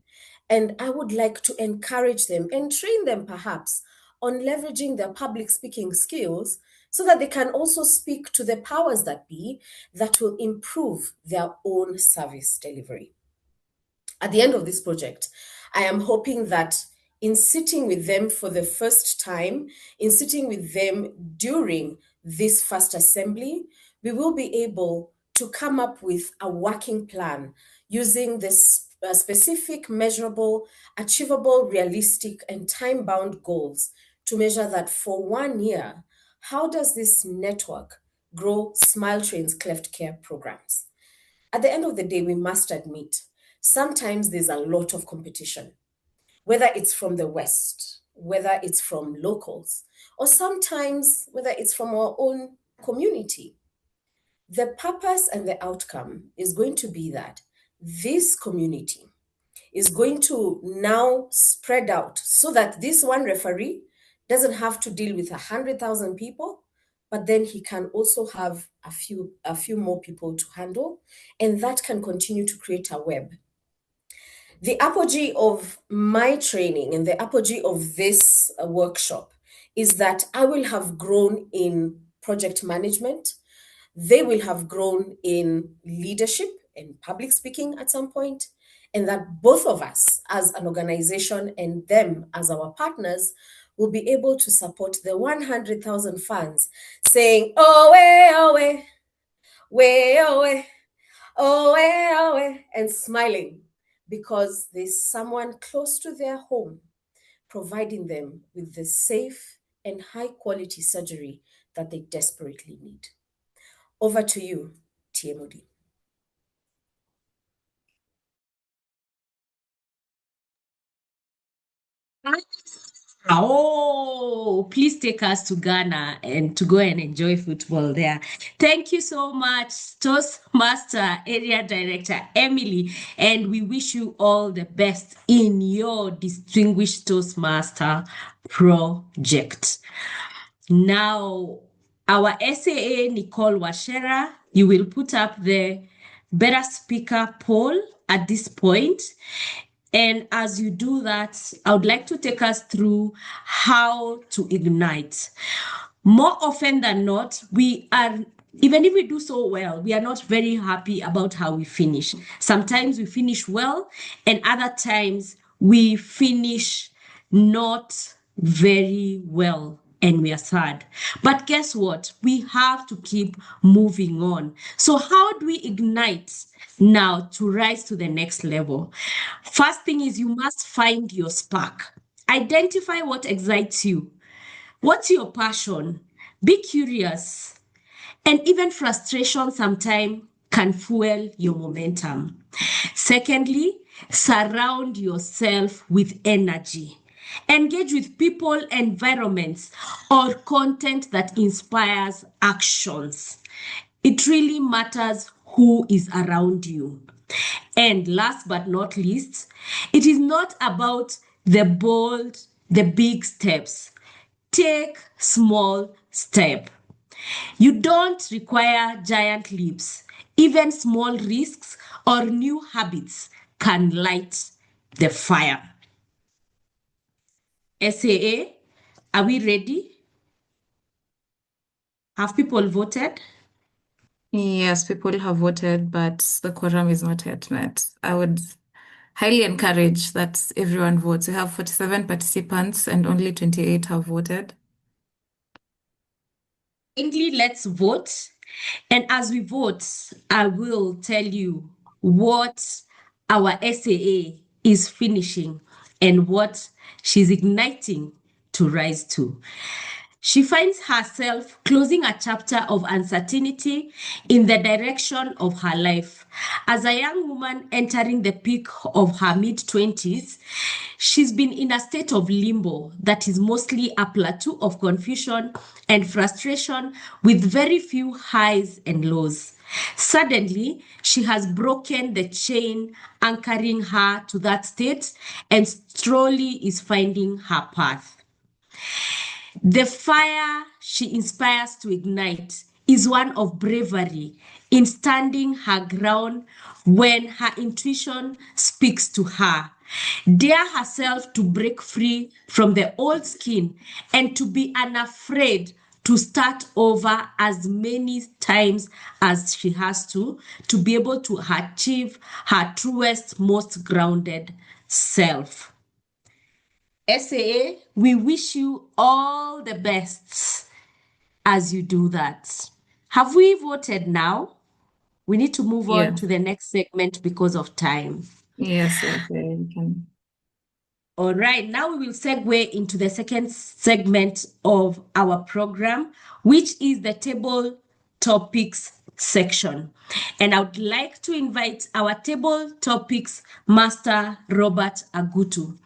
and I would like to encourage them and train them perhaps on leveraging their public speaking skills so that they can also speak to the powers that be that will improve their own service delivery. At the end of this project, I am hoping that in sitting with them for the first time, in sitting with them during this first assembly, we will be able to come up with a working plan using this specific, measurable, achievable, realistic, and time-bound goals to measure that for 1 year, how does this network grow Smile Train's cleft care programs? At the end of the day, we must admit, sometimes there's a lot of competition, whether it's from the West, whether it's from locals, or sometimes whether it's from our own community. The purpose and the outcome is going to be that this community is going to now spread out so that this one referee doesn't have to deal with 100,000 people, but then he can also have a few more people to handle, and that can continue to create a web. The apogee of my training and the apogee of this workshop is that I will have grown in project management. They will have grown in leadership and public speaking at some point, and that both of us as an organization and them as our partners will be able to support the 100,000 fans saying, oh, way, way, oh, and smiling because there's someone close to their home providing them with the safe and high quality surgery that they desperately need. Over to you, TMOD. Oh, please take us to Ghana and to go and enjoy football there. Thank you so much, Toastmaster Area Director Emily, and we wish you all the best in your distinguished Toastmaster project. Now, our SAA Nicole Washera, you will put up the better speaker poll at this point. And as you do that, I would like to take us through how to ignite. More often than not, even if we do so well, we are not very happy about how we finish. Sometimes we finish well, and other times we finish not very well. And we are sad. But guess what? We have to keep moving on. So, how do we ignite now to rise to the next level? First thing is you must find your spark. Identify what excites you. What's your passion? Be curious. And even frustration sometimes can fuel your momentum. Secondly, surround yourself with energy. Engage with people, environments, or content that inspires actions. It really matters who is around you. And last but not least, it is not about the big steps. Take small step. You don't require giant leaps. Even small risks or new habits can light the fire. SAA, are we ready? Have people voted? Yes, people have voted, but the quorum is not yet met. I would highly encourage that everyone votes. We have 47 participants and only 28 have voted. Kindly, let's vote. And as we vote, I will tell you what our SAA is finishing and what she's igniting to rise to. She finds herself closing a chapter of uncertainty in the direction of her life. As a young woman entering the peak of her mid-20s, she's been in a state of limbo that is mostly a plateau of confusion and frustration with very few highs and lows. Suddenly, she has broken the chain anchoring her to that state and slowly is finding her path. The fire she inspires to ignite is one of bravery in standing her ground when her intuition speaks to her. Dare herself to break free from the old skin and to be unafraid to start over as many times as she has to be able to achieve her truest, most grounded self. SAA, we wish you all the best as you do that. Have we voted now? We need to move on to the next segment because of time. Yes, we can. All right, now we will segue into the second segment of our program, which is the table topics section. And I would like to invite our table topics master, Robert Agutu.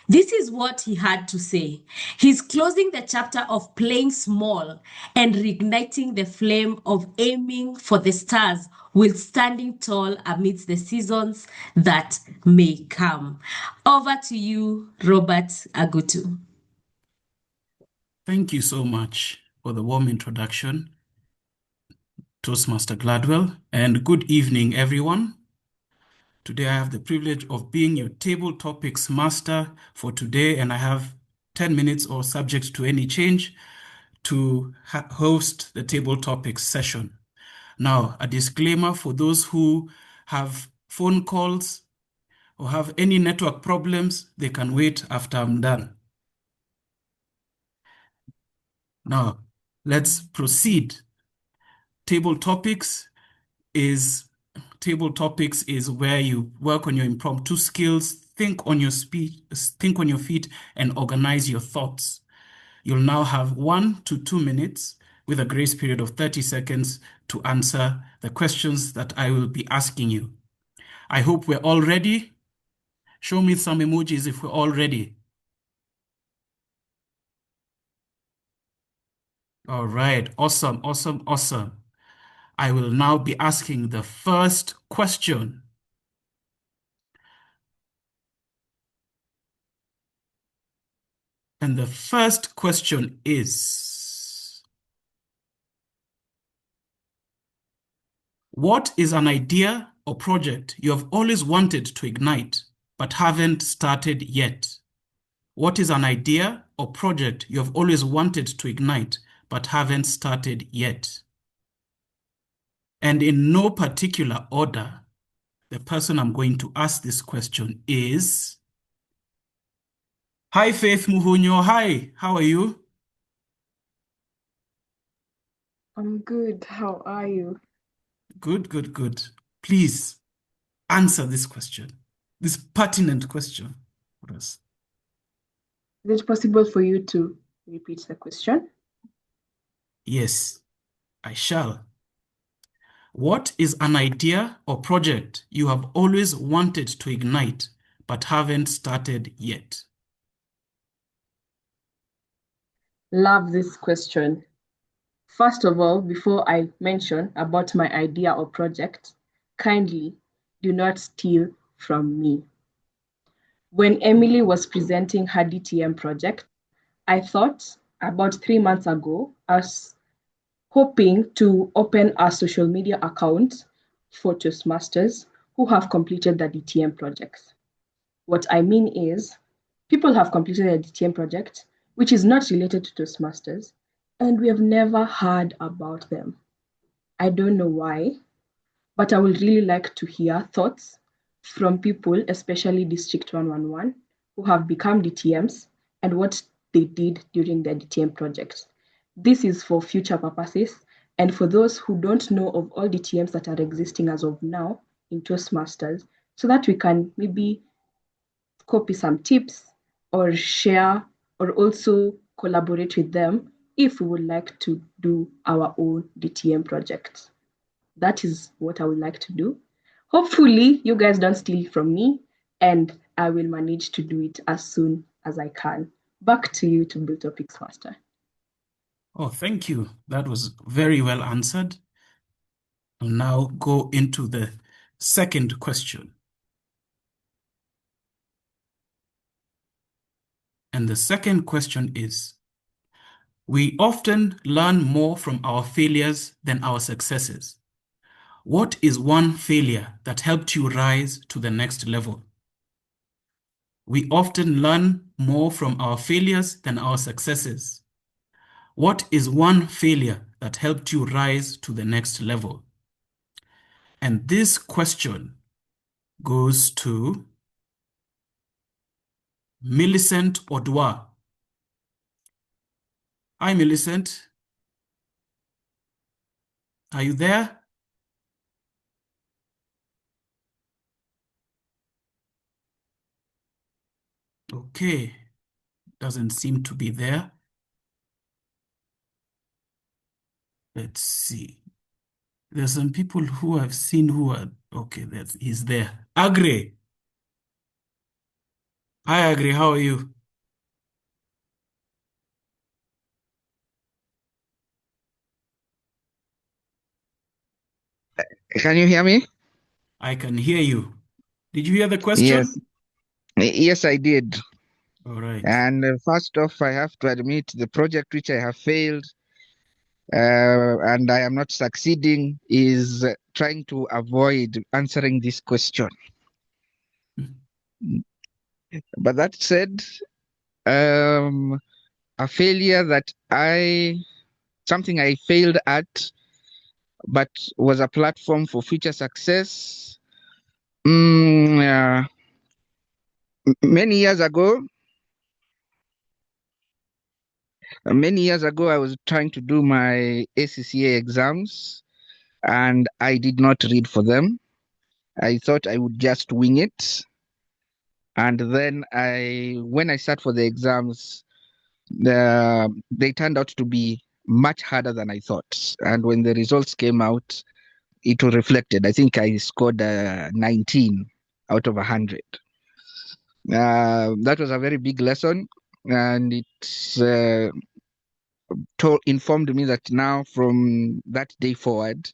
This is what he had to say. He's closing the chapter of playing small and reigniting the flame of aiming for the stars while standing tall amidst the seasons that may come. Over to you, Robert Agutu. Thank you so much for the warm introduction, Toastmaster Gladwell, and good evening, everyone. Today I have the privilege of being your table topics master for today, and I have 10 minutes or subject to any change to host the table topics session. Now, a disclaimer for those who have phone calls or have any network problems, they can wait after I'm done. Now, let's proceed. Table topics is where you work on your impromptu skills, think on your feet, and organize your thoughts. You'll now have 1 to 2 minutes with a grace period of 30 seconds to answer the questions that I will be asking you. I hope we're all ready. Show me some emojis if we're all ready. All right, awesome, awesome, awesome. I will now be asking the first question. And the first question is, what is an idea or project you have always wanted to ignite but haven't started yet? What is an idea or project you have always wanted to ignite but haven't started yet? And in no particular order, the person I'm going to ask this question is... Hi, Faith Muhunyo. Hi, how are you? I'm good. How are you? Good, good, good. Please answer this question, this pertinent question for us. Is it possible for you to repeat the question? Yes, I shall. What is an idea or project you have always wanted to ignite but haven't started yet? Love this question. First of all, before I mention about my idea or project, kindly do not steal from me. When Emily was presenting her DTM project, I thought about 3 months ago, I was hoping to open a social media account for Toastmasters who have completed the DTM projects. What I mean is, people have completed a DTM project, which is not related to Toastmasters, and we have never heard about them. I don't know why, but I would really like to hear thoughts from people, especially District 111, who have become DTMs and what they did during their DTM projects. This is for future purposes, and for those who don't know of all DTMs that are existing as of now in Toastmasters, so that we can maybe copy some tips or share or also collaborate with them if we would like to do our own DTM projects. That is what I would like to do. Hopefully, you guys don't steal from me and I will manage to do it as soon as I can. Back to you to build topics faster. Oh, thank you. That was very well answered. I'll now go into the second question. And the second question is, we often learn more from our failures than our successes. What is one failure that helped you rise to the next level? We often learn more from our failures than our successes. What is one failure that helped you rise to the next level? And this question goes to Millicent Odwa. Hi, Millicent. Are you there? Okay. Doesn't seem to be there. Let's see. There's some people who I've seen who are... Okay, he's there. Agri. Hi, Agri. How are you? Can you hear me? I can hear you. Did you hear the question? Yes, I did. All right. And first off, I have to admit the project which I have failed and I am not succeeding is trying to avoid answering this question. But that said, a failure that something I failed at, but was a platform for future success. Many years ago, I was trying to do my ACCA exams and I did not read for them. I thought I would just wing it. And then when I sat for the exams, they turned out to be much harder than I thought. And when the results came out, it was reflected. I think I scored 19 out of 100. That was a very big lesson, and it informed me that now, from that day forward,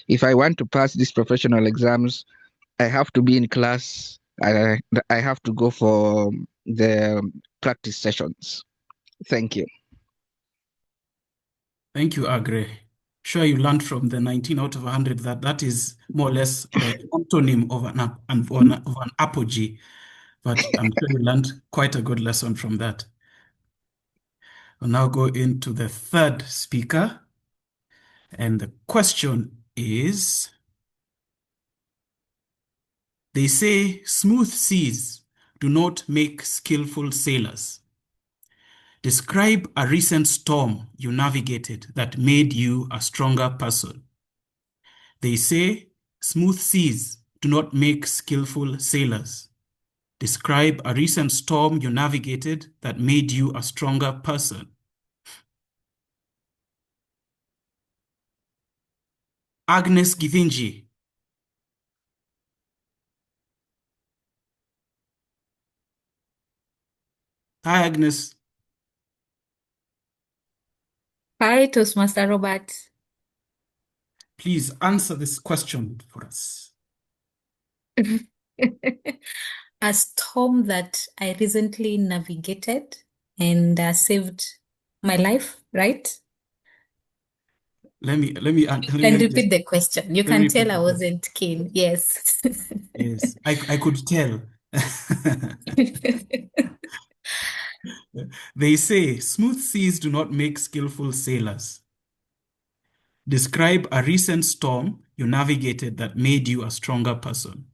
if I want to pass these professional exams, I have to be in class. I have to go for the practice sessions. Thank you. Thank you, Agre. Sure, you learned from the 19 out of 100 that is more or less the antonym of an apogee. But I'm sure you learned quite a good lesson from that. We'll now go into the third speaker. And the question is, they say smooth seas do not make skillful sailors. Describe a recent storm you navigated that made you a stronger person. They say smooth seas do not make skillful sailors. Describe a recent storm you navigated that made you a stronger person. Agnes Githinji. Hi, Agnes. Hi, Toastmaster Robert. Please answer this question for us. A storm that I recently navigated and saved my life, right? Let me And repeat the question. You let me can repeat tell the I question. wasn't keen. Yes. Yes, I could tell. They say smooth seas do not make skillful sailors. Describe a recent storm you navigated that made you a stronger person.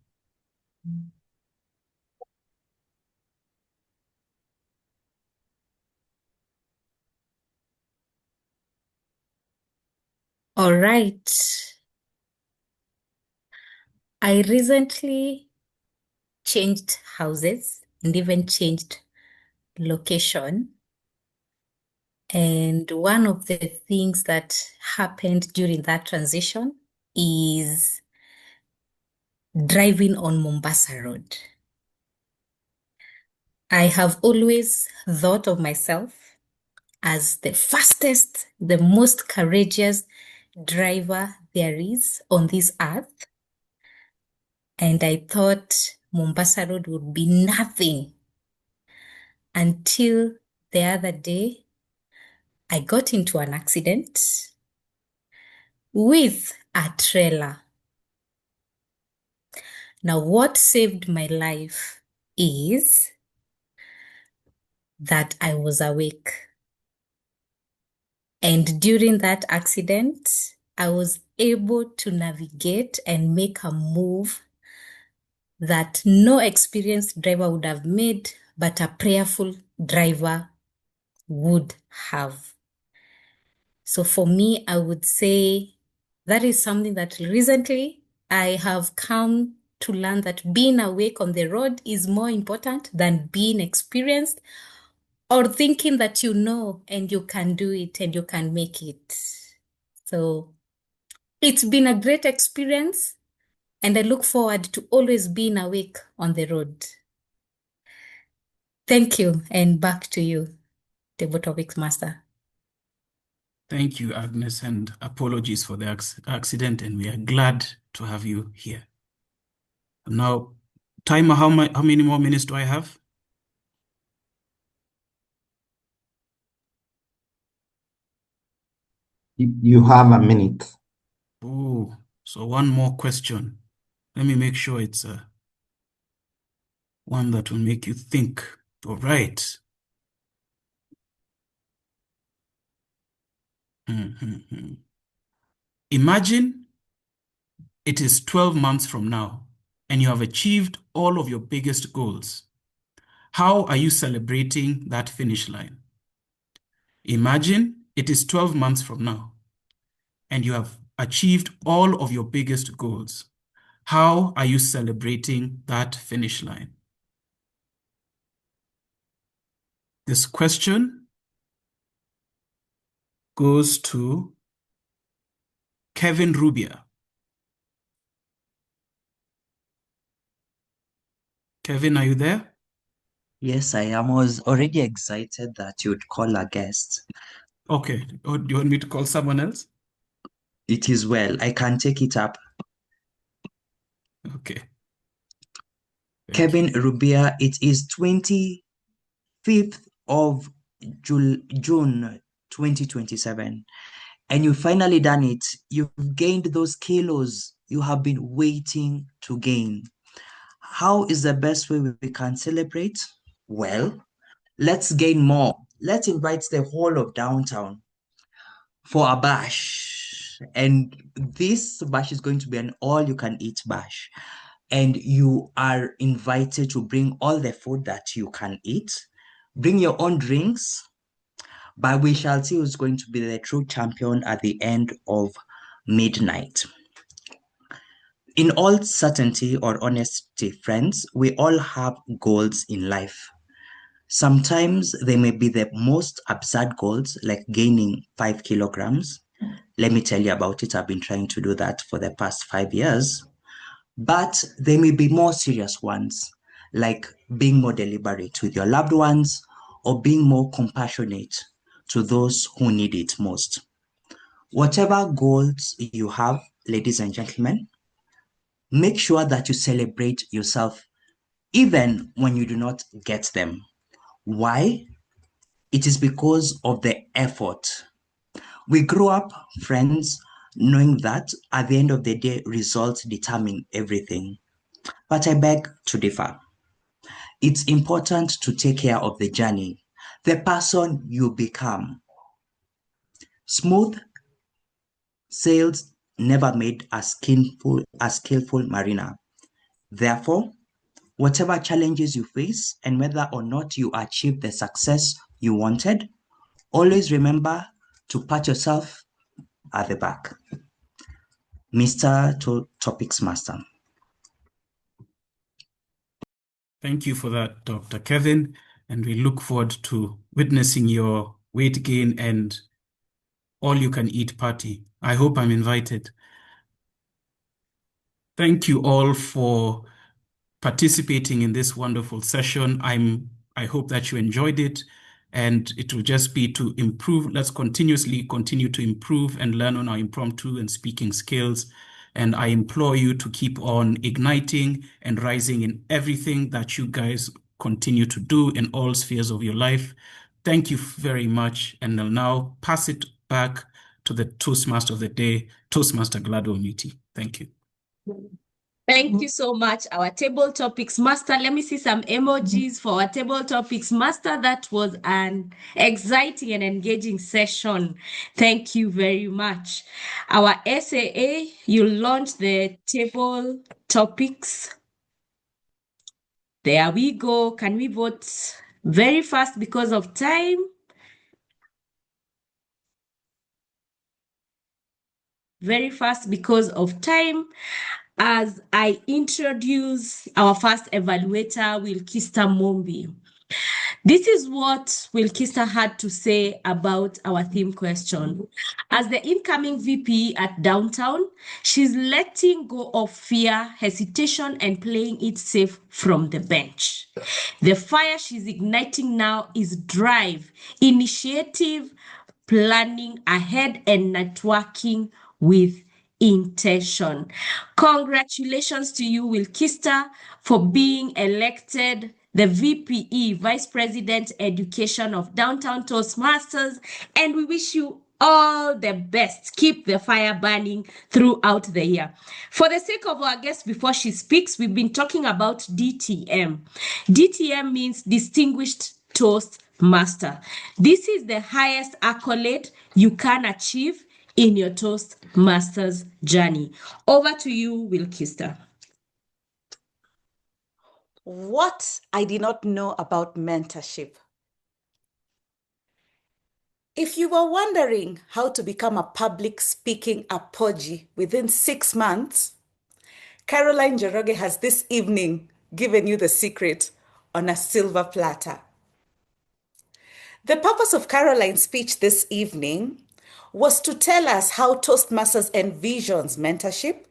All right. I recently changed houses and even changed location. And one of the things that happened during that transition is driving on Mombasa Road. I have always thought of myself as the fastest, the most courageous driver there is on this earth. And I thought Mombasa Road would be nothing until the other day I got into an accident with a trailer. Now, what saved my life is that I was awake. And during that accident, I was able to navigate and make a move that no experienced driver would have made, but a prayerful driver would have. So for me, I would say that is something that recently I have come to learn, that being awake on the road is more important than being experienced or thinking that you know and you can do it and you can make it. So it's been a great experience and I look forward to always being awake on the road. Thank you, and back to you, Table Topics Master. Thank you, Agnes, and apologies for the accident, and we are glad to have you here. Now, timer, how many more minutes do I have? You have a minute. Oh, so one more question. Let me make sure it's one that will make you think. All right. Imagine it is 12 months from now and you have achieved all of your biggest goals. How are you celebrating that finish line? Imagine it is 12 months from now and you have achieved all of your biggest goals. How are you celebrating that finish line? This question goes to Kevin Rubia. Kevin, are you there? Yes, I am. I was already excited that you'd call a guest. Okay. Oh, do you want me to call someone else? It is well. I can take it up. Okay. Kevin Rubia, it is 25th of June 2027. And you finally done it. You've gained those kilos you have been waiting to gain. How is the best way we can celebrate? Well, let's gain more. Let's invite the whole of downtown for a bash. And this bash is going to be an all-you-can-eat bash. And you are invited to bring all the food that you can eat. Bring your own drinks. But we shall see who's going to be the true champion at the end of midnight. In all certainty or honesty, friends, we all have goals in life. Sometimes they may be the most absurd goals, like gaining 5 kilograms. Let me tell you about it. I've been trying to do that for the past 5 years. But they may be more serious ones, like being more deliberate with your loved ones or being more compassionate to those who need it most. Whatever goals you have, ladies and gentlemen, make sure that you celebrate yourself even when you do not get them. Why? It is because of the effort. We grew up, friends, knowing that at the end of the day, results determine everything. But I beg to differ. It's important to take care of the journey, the person you become. Smooth sails never made a skillful mariner. Therefore, whatever challenges you face and whether or not you achieve the success you wanted, always remember to pat yourself at the back. Mr. Topics Master. Thank you for that, Dr. Kevin. And we look forward to witnessing your weight gain and all-you-can-eat party. I hope I'm invited. Thank you all for participating in this wonderful session. I hope that you enjoyed it, and it will just be to improve. Let's continuously continue to improve and learn on our impromptu and speaking skills. And I implore you to keep on igniting and rising in everything that you guys continue to do in all spheres of your life. Thank you very much. And I'll now pass it back to the Toastmaster of the day, Toastmaster Gladwell Muti. Thank you. Thank you so much, our table topics master. Let me see some emojis for our table topics master. That was an exciting and engaging session. Thank you very much. Our SAA, you launched the table topics. There we go. Can we vote very fast because of time? Very fast because of time. As I introduce our first evaluator, Wilkista Mombi. This is what Wilkista had to say about our theme question. As the incoming VP at Downtown, she's letting go of fear, hesitation, and playing it safe from the bench. The fire she's igniting now is drive, initiative, planning ahead, and networking with intention. Congratulations to you, Wilkista, for being elected the VPE, Vice President Education of Downtown Toastmasters, and we wish you all the best. Keep the fire burning throughout the year. For the sake of our guest, before she speaks, we've been talking about DTM. DTM means Distinguished Toastmaster. This is the highest accolade you can achieve in your Toastmasters journey. Over to you, Wilkista. What I did not know about mentorship. If you were wondering how to become a public speaking apogee within 6 months, Caroline Njoroge has this evening given you the secret on a silver platter. The purpose of Caroline's speech this evening was to tell us how Toastmasters envisions mentorship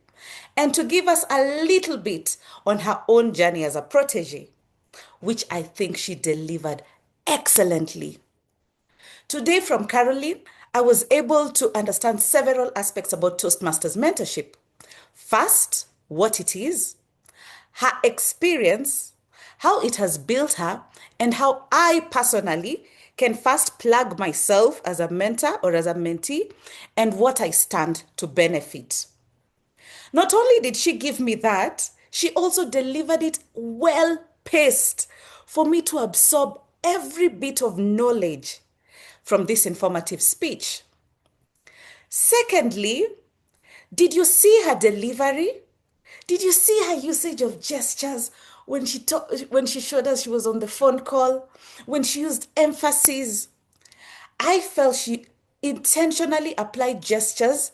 and to give us a little bit on her own journey as a protege, which I think she delivered excellently. Today from Caroline, I was able to understand several aspects about Toastmasters mentorship. First, what it is, her experience, how it has built her, and how I personally can first plug myself as a mentor or as a mentee and what I stand to benefit. Not only did she give me that, she also delivered it well paced for me to absorb every bit of knowledge from this informative speech. Secondly, did you see her delivery? Did you see her usage of gestures when she showed us she was on the phone call, when she used emphasis? I felt she intentionally applied gestures,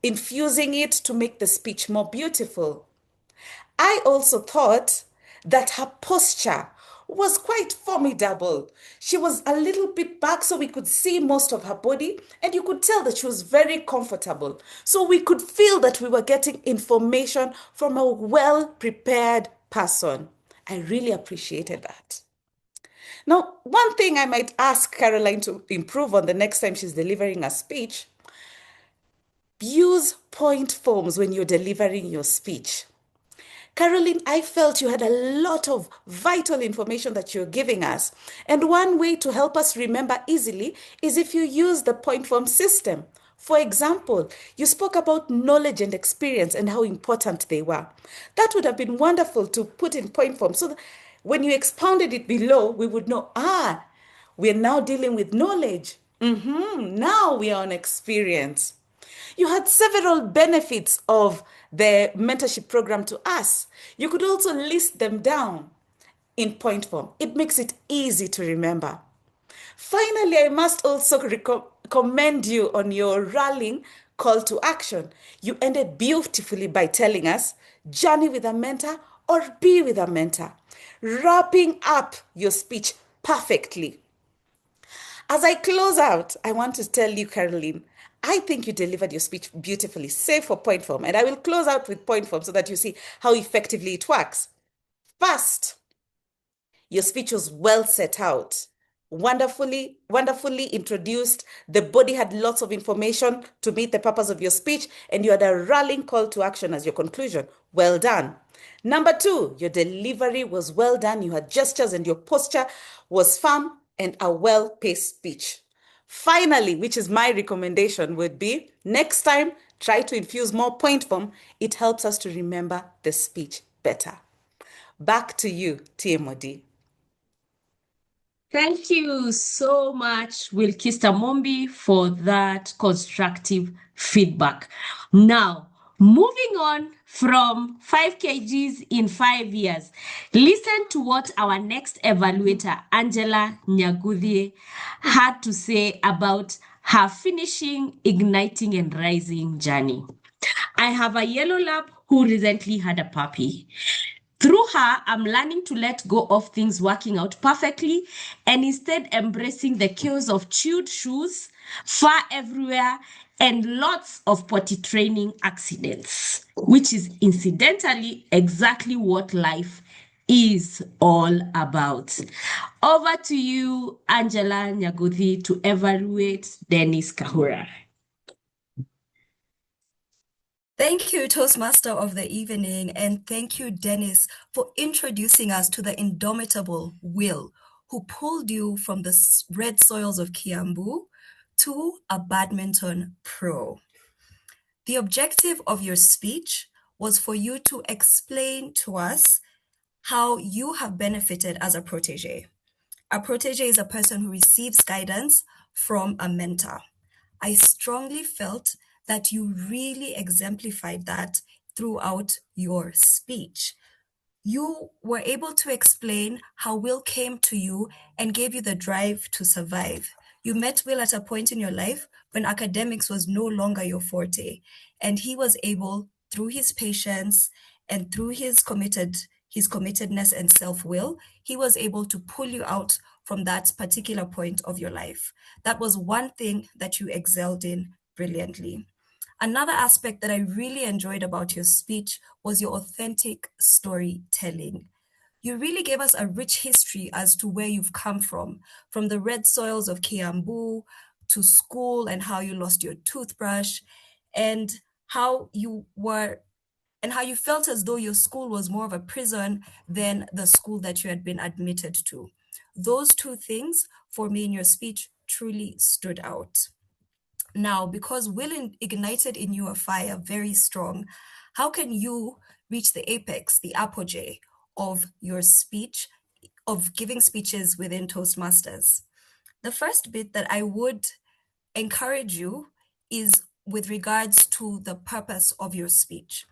infusing it to make the speech more beautiful. I also thought that her posture was quite formidable. She was a little bit back so we could see most of her body, and you could tell that she was very comfortable. So we could feel that we were getting information from a well-prepared person. I really appreciated that. Now, one thing I might ask Caroline to improve on the next time she's delivering a speech, use point forms when you're delivering your speech. Caroline, I felt you had a lot of vital information that you're giving us. And one way to help us remember easily is if you use the point form system. For example, you spoke about knowledge and experience and how important they were. That would have been wonderful to put in point form so that when you expounded it below, we would know, we're now dealing with knowledge. Now we are on experience. You had several benefits of the mentorship program to us. You could also list them down in point form. It makes it easy to remember. Finally, I must also commend you on your rallying call to action. You ended beautifully by telling us, journey with a mentor or be with a mentor, wrapping up your speech perfectly. As I close out, I want to tell you, Caroline, I think you delivered your speech beautifully, save for point form. And I will close out with point form so that you see how effectively it works. First, your speech was well set out, wonderfully introduced. The body had lots of information to meet the purpose of your speech, and you had a rallying call to action as your conclusion. Well done. Number two, your delivery was well done. You had gestures and your posture was firm and a well-paced speech. Finally, which is my recommendation, would be next time, try to infuse more point form. It helps us to remember the speech better. Back to you, TMOD. Thank you so much, Wilkista Mombi, for that constructive feedback. Now, moving on from 5 kgs in 5 years, listen to what our next evaluator, Angela Nyaguthie, had to say about her finishing, igniting, and rising journey. I have a yellow lab who recently had a puppy. Through her, I'm learning to let go of things working out perfectly and instead embracing the chaos of chewed shoes, fur everywhere, and lots of potty training accidents, which is incidentally exactly what life is all about. Over to you, Angela Nyaguthie, to evaluate Dennis Kahura. Thank you, Toastmaster of the evening, and thank you, Dennis, for introducing us to the indomitable Will, who pulled you from the red soils of Kiambu to a badminton pro. The objective of your speech was for you to explain to us how you have benefited as a protege. A protege is a person who receives guidance from a mentor. I strongly felt that you really exemplified that throughout your speech. You were able to explain how Will came to you and gave you the drive to survive. You met Will at a point in your life when academics was no longer your forte, and he was able, through his patience and through his committedness and self-will, he was able to pull you out from that particular point of your life. That was one thing that you excelled in brilliantly. Another aspect that I really enjoyed about your speech was your authentic storytelling. You really gave us a rich history as to where you've come from the red soils of Kiambu to school and how you lost your toothbrush and how you felt as though your school was more of a prison than the school that you had been admitted to. Those two things for me in your speech truly stood out. Now, because Will ignited in you a fire very strong, how can you reach the apex, the apogee of your speech, of giving speeches within Toastmasters? The first bit that I would encourage you is with regards to the purpose of your speech.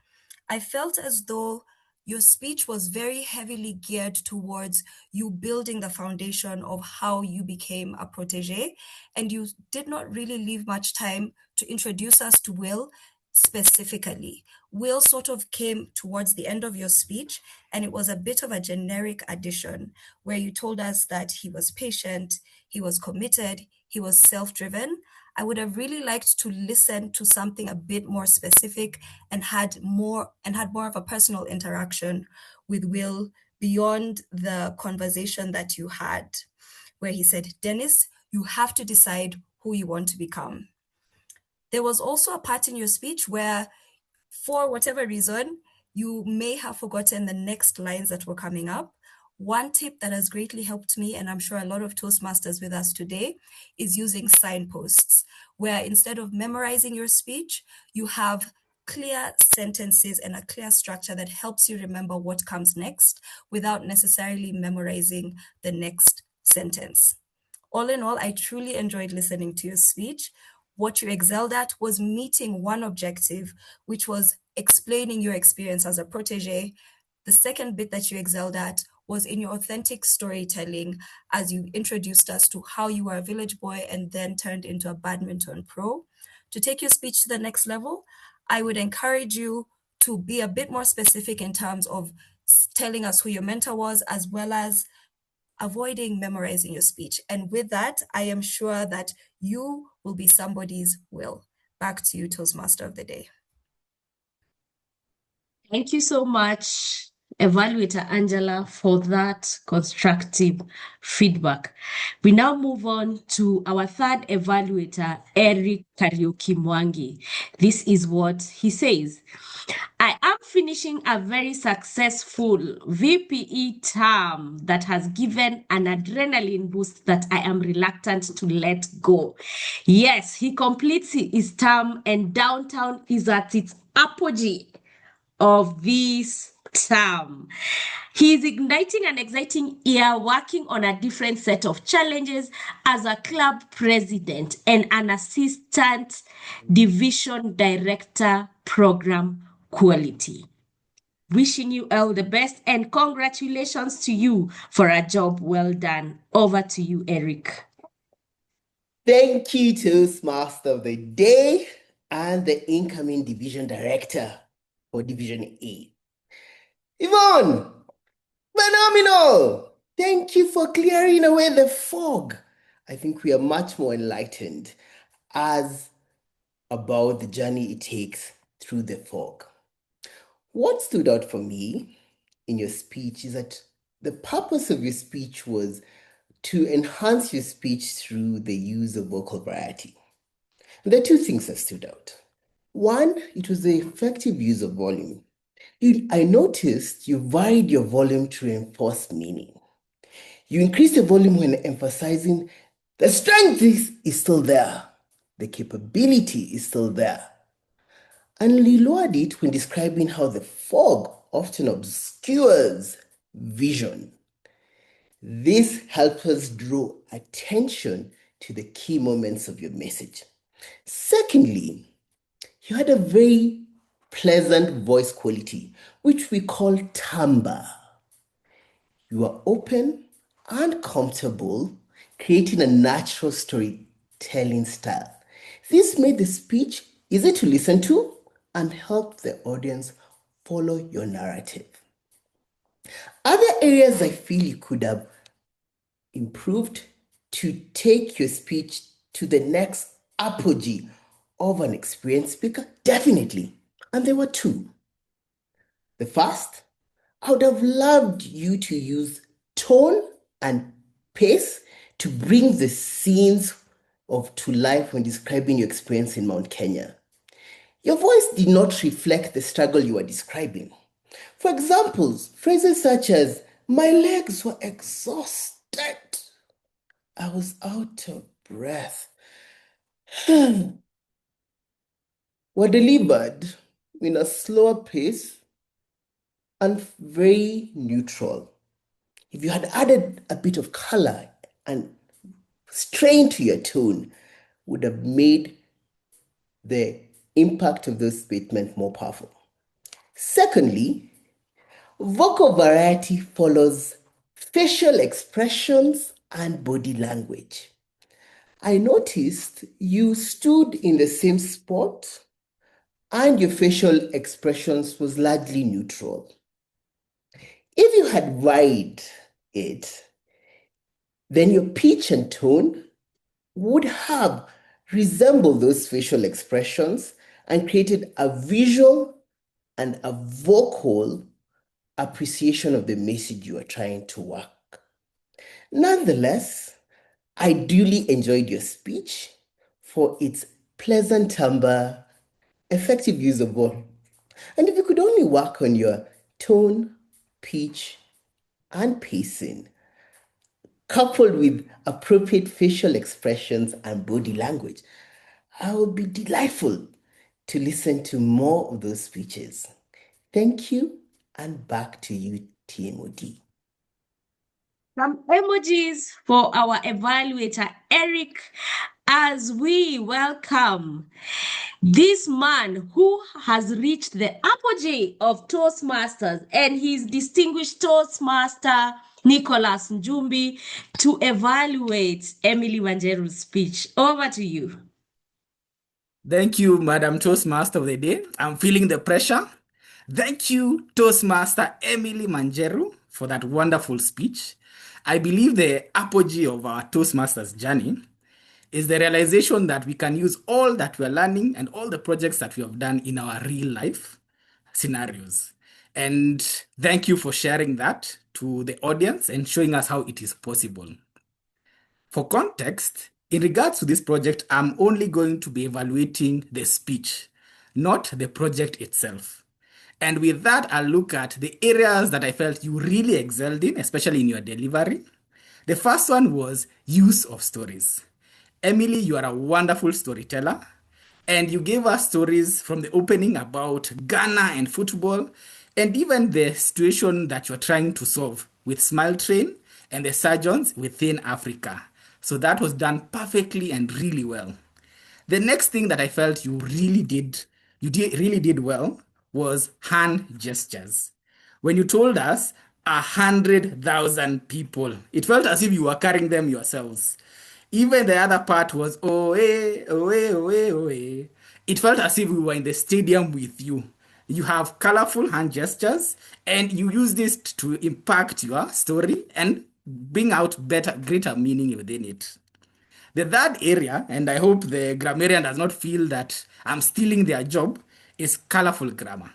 I felt as though your speech was very heavily geared towards you building the foundation of how you became a protege, and you did not really leave much time to introduce us to Will specifically. Will sort of came towards the end of your speech, and it was a bit of a generic addition where you told us that he was patient, he was committed, he was self-driven. I would have really liked to listen to something a bit more specific and had more of a personal interaction with Will beyond the conversation that you had, where he said, Dennis, you have to decide who you want to become. There was also a part in your speech where, for whatever reason, you may have forgotten the next lines that were coming up. One tip that has greatly helped me, and I'm sure a lot of Toastmasters with us today, is using signposts, where instead of memorizing your speech, you have clear sentences and a clear structure that helps you remember what comes next without necessarily memorizing the next sentence. All in all, I truly enjoyed listening to your speech. What you excelled at was meeting one objective, which was explaining your experience as a protege. The second bit that you excelled at was in your authentic storytelling as you introduced us to how you were a village boy and then turned into a badminton pro. To take your speech to the next level, I would encourage you to be a bit more specific in terms of telling us who your mentor was, as well as avoiding memorizing your speech. And with that, I am sure that you will be somebody's Will. Back to you, Toastmaster of the Day. Thank you so much, Evaluator Angela, for that constructive feedback. We now move on to our third evaluator, Eric Kariuki Mwangi. This is what he says. I am finishing a very successful VPE term that has given an adrenaline boost that I am reluctant to let go. Yes, he completes his term and downtown is at its apogee of this term. He is igniting an exciting year working on a different set of challenges as a club president and an assistant division director program quality. Wishing you all the best and congratulations to you for a job well done. Over to you, Eric. Thank you, Toastmaster of the Day and the incoming division director for Division A. Yvonne, phenomenal! Thank you for clearing away the fog. I think we are much more enlightened as about the journey it takes through the fog. What stood out for me in your speech is that the purpose of your speech was to enhance your speech through the use of vocal variety. And there are two things that stood out. One, it was the effective use of volume. I noticed you varied your volume to reinforce meaning. You increased the volume when emphasizing the strength is still there, the capability is still there. And you lowered it when describing how the fog often obscures vision. This helps us draw attention to the key moments of your message. Secondly, you had a very pleasant voice quality, which we call timbre. You are open and comfortable, creating a natural storytelling style. This made the speech easy to listen to and helped the audience follow your narrative. Other areas I feel you could have improved to take your speech to the next apogee of an experienced speaker? Definitely. And there were two. The first, I would have loved you to use tone and pace to bring the scenes to life when describing your experience in Mount Kenya. Your voice did not reflect the struggle you were describing. For examples, phrases such as, "My legs were exhausted. I was out of breath," were delivered in a slower pace and very neutral. If you had added a bit of color and strain to your tone, would have made the impact of those statements more powerful. Secondly, vocal variety follows facial expressions and body language. I noticed you stood in the same spot and your facial expressions was largely neutral. If you had varied it, then your pitch and tone would have resembled those facial expressions and created a visual and a vocal appreciation of the message you are trying to work. Nonetheless, I duly enjoyed your speech for its pleasant timbre, effective use of voice. And if you could only work on your tone, pitch, and pacing, coupled with appropriate facial expressions and body language, I would be delightful to listen to more of those speeches. Thank you, and back to you, TMOD. Some emojis for our evaluator, Eric, as we welcome this man who has reached the apogee of Toastmasters and his distinguished Toastmaster, Nicholas Njumbi, to evaluate Emily Wanjeru's speech. Over to you. Thank you, Madam Toastmaster of the Day. I'm feeling the pressure. Thank you, Toastmaster Emily Manjeru, for that wonderful speech. I believe the apogee of our Toastmasters journey is the realization that we can use all that we're learning and all the projects that we have done in our real life scenarios. And thank you for sharing that to the audience and showing us how it is possible. For context, in regards to this project, I'm only going to be evaluating the speech, not the project itself. And with that, I'll look at the areas that I felt you really excelled in, especially in your delivery. The first one was use of stories. Emily, you are a wonderful storyteller, and you gave us stories from the opening about Ghana and football, and even the situation that you're trying to solve with Smile Train and the surgeons within Africa. So that was done perfectly and really well. The next thing that I felt you really did well was hand gestures. When you told us 100,000 people, it felt as if you were carrying them yourselves. Even the other part was, oh, eh, oh, eh, oh, eh, oh, eh. It felt as if we were in the stadium with you. You have colorful hand gestures, and you use this to impact your story and bring out greater meaning within it. The third area, and I hope the grammarian does not feel that I'm stealing their job, is colorful grammar.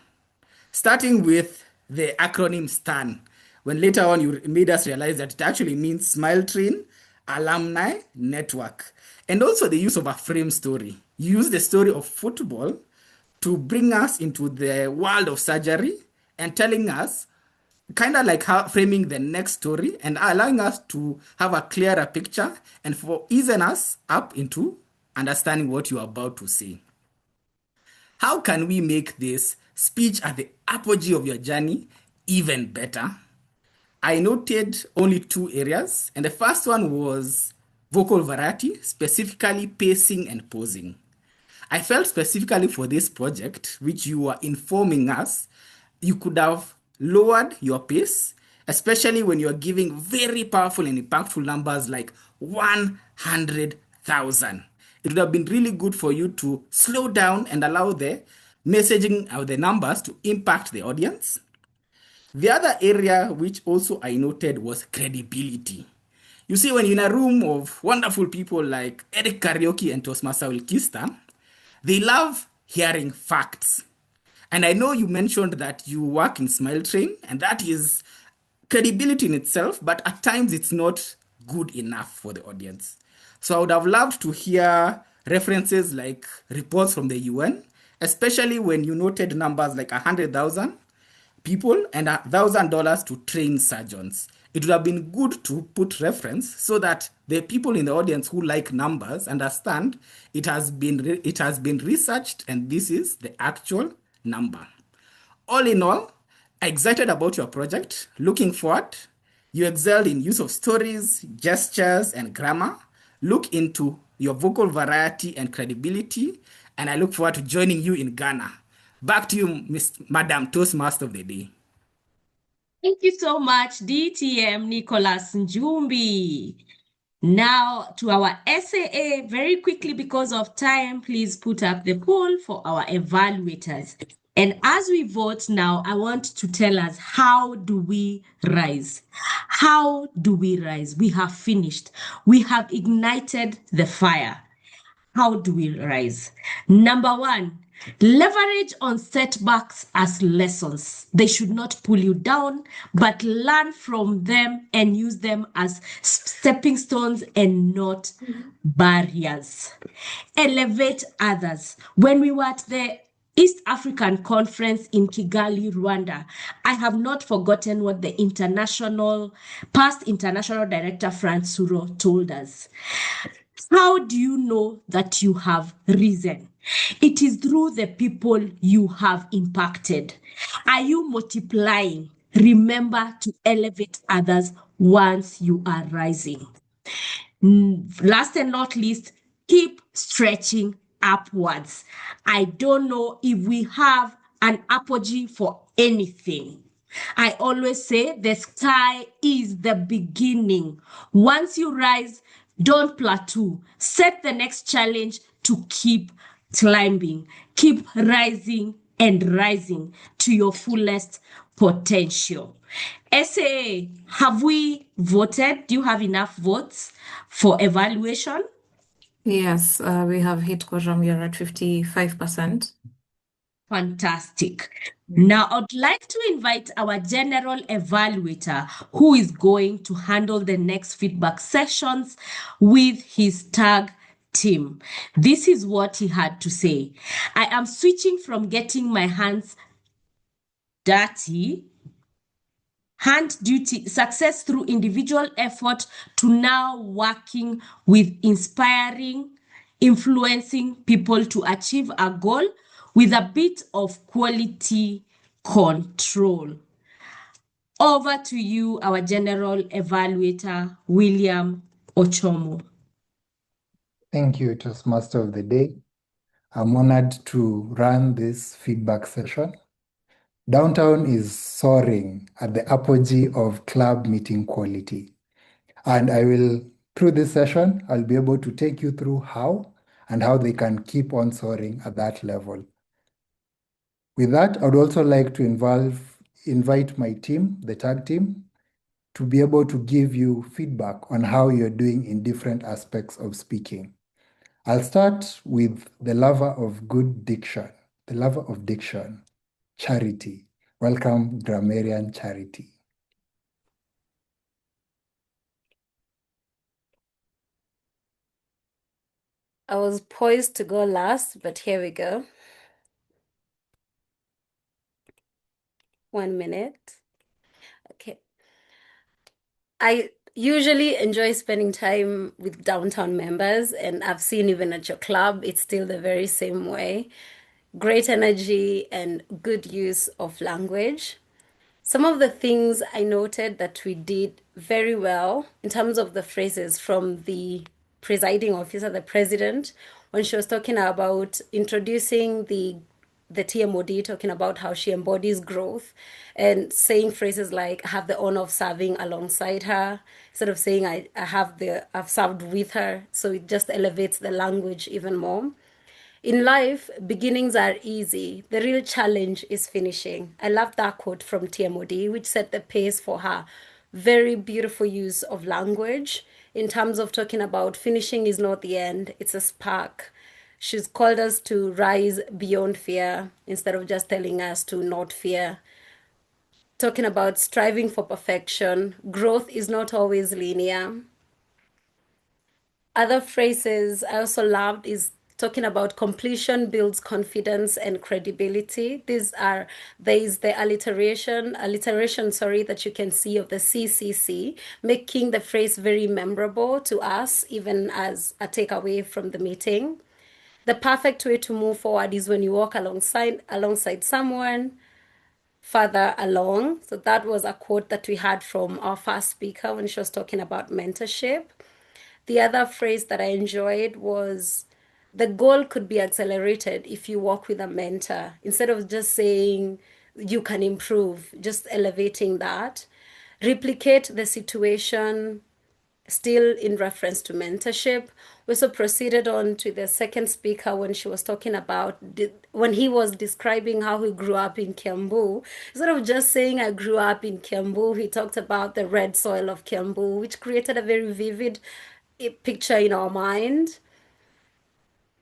Starting with the acronym STAN, when later on you made us realize that it actually means Smile Train Alumni Network. And also the use of a frame story. You use the story of football to bring us into the world of surgery and telling us kind of like how framing the next story and allowing us to have a clearer picture and for easing us up into understanding what you're about to say. How can we make this speech at the apogee of your journey even better? I noted only two areas, and the first one was vocal variety, specifically pacing and posing. I felt specifically for this project, which you were informing us, you could have lowered your pace, especially when you're giving very powerful and impactful numbers like 100,000. It would have been really good for you to slow down and allow the messaging of the numbers to impact the audience. The other area which also I noted was credibility. You see, when you're in a room of wonderful people like Eric Karaoke and Toastmaster Wilkista, they love hearing facts. And I know you mentioned that you work in Smile Train, and that is credibility in itself, but at times it's not good enough for the audience. So I would have loved to hear references like reports from the UN, especially when you noted numbers like 100,000 people and $1,000 to train surgeons. It would have been good to put reference so that the people in the audience who like numbers understand it has been researched and this is the actual number. All in all, excited about your project, looking forward. You excelled in use of stories, gestures, and grammar. Look into your vocal variety and credibility, and I look forward to joining you in Ghana. Back to you, Madam Toastmaster of the Day. Thank you so much, DTM Nicholas Njumbi. Now to our SAA, very quickly because of time, please put up the poll for our evaluators. And as we vote now, I want to tell us, how do we rise? How do we rise? We have finished. We have ignited the fire. How do we rise? Number one, leverage on setbacks as lessons. They should not pull you down, but learn from them and use them as stepping stones and not barriers. Elevate others. When we were at the East African Conference in Kigali, Rwanda, I have not forgotten what the past international director Franz Suro told us. How do you know that you have risen? It is through the people you have impacted. Are you multiplying? Remember to elevate others once you are rising. Last and not least, keep stretching upwards. I don't know if we have an apogee for anything. I always say the sky is the beginning. Once you rise, don't plateau. Set the next challenge to keep climbing. Keep rising and rising to your fullest potential. SAA, have we voted? Do you have enough votes for evaluation? Yes, we have hit quorum. We are at 55%. Fantastic. Now, I'd like to invite our general evaluator who is going to handle the next feedback sessions with his tag team. This is what he had to say. I am switching from getting my hands dirty, hand duty, success through individual effort, to now working with inspiring, influencing people to achieve a goal with a bit of quality control. Over to you, our general evaluator, William Ochomo. Thank you, Toastmaster of the Day. I'm honored to run this feedback session. Downtown is soaring at the apogee of club meeting quality. And through this session, I'll be able to take you through how and how they can keep on soaring at that level. With that, I would also like to invite my team, the tag team, to be able to give you feedback on how you're doing in different aspects of speaking. I'll start with the lover of good diction, the lover of diction, Charity. Welcome, grammarian Charity. I was poised to go last, but here we go. 1 minute. Okay. I usually enjoy spending time with downtown members, and I've seen even at your club, it's still the very same way. Great energy and good use of language. Some of the things I noted that we did very well in terms of the phrases from the presiding officer, the president, when she was talking about introducing the TMOD, talking about how she embodies growth and saying phrases like, I have the honor of serving alongside her, instead of saying I've served with her. So it just elevates the language even more. In life, beginnings are easy. The real challenge is finishing. I love that quote from TMOD, which set the pace for her. Very beautiful use of language in terms of talking about finishing is not the end, it's a spark. She's called us to rise beyond fear instead of just telling us to not fear. Talking about striving for perfection, growth is not always linear. Other phrases I also loved is talking about completion builds confidence and credibility. There is the alliteration, sorry, that you can see of the CCC, making the phrase very memorable to us, even as a takeaway from the meeting. The perfect way to move forward is when you walk alongside someone further along. So that was a quote that we had from our first speaker when she was talking about mentorship. The other phrase that I enjoyed was the goal could be accelerated if you walk with a mentor. Instead of just saying you can improve, just elevating that. Replicate the situation, still in reference to mentorship. We also proceeded on to the second speaker when she was talking about, when he was describing how he grew up in Kiambu. Instead of just saying I grew up in Kiambu, he talked about the red soil of Kiambu, which created a very vivid picture in our mind.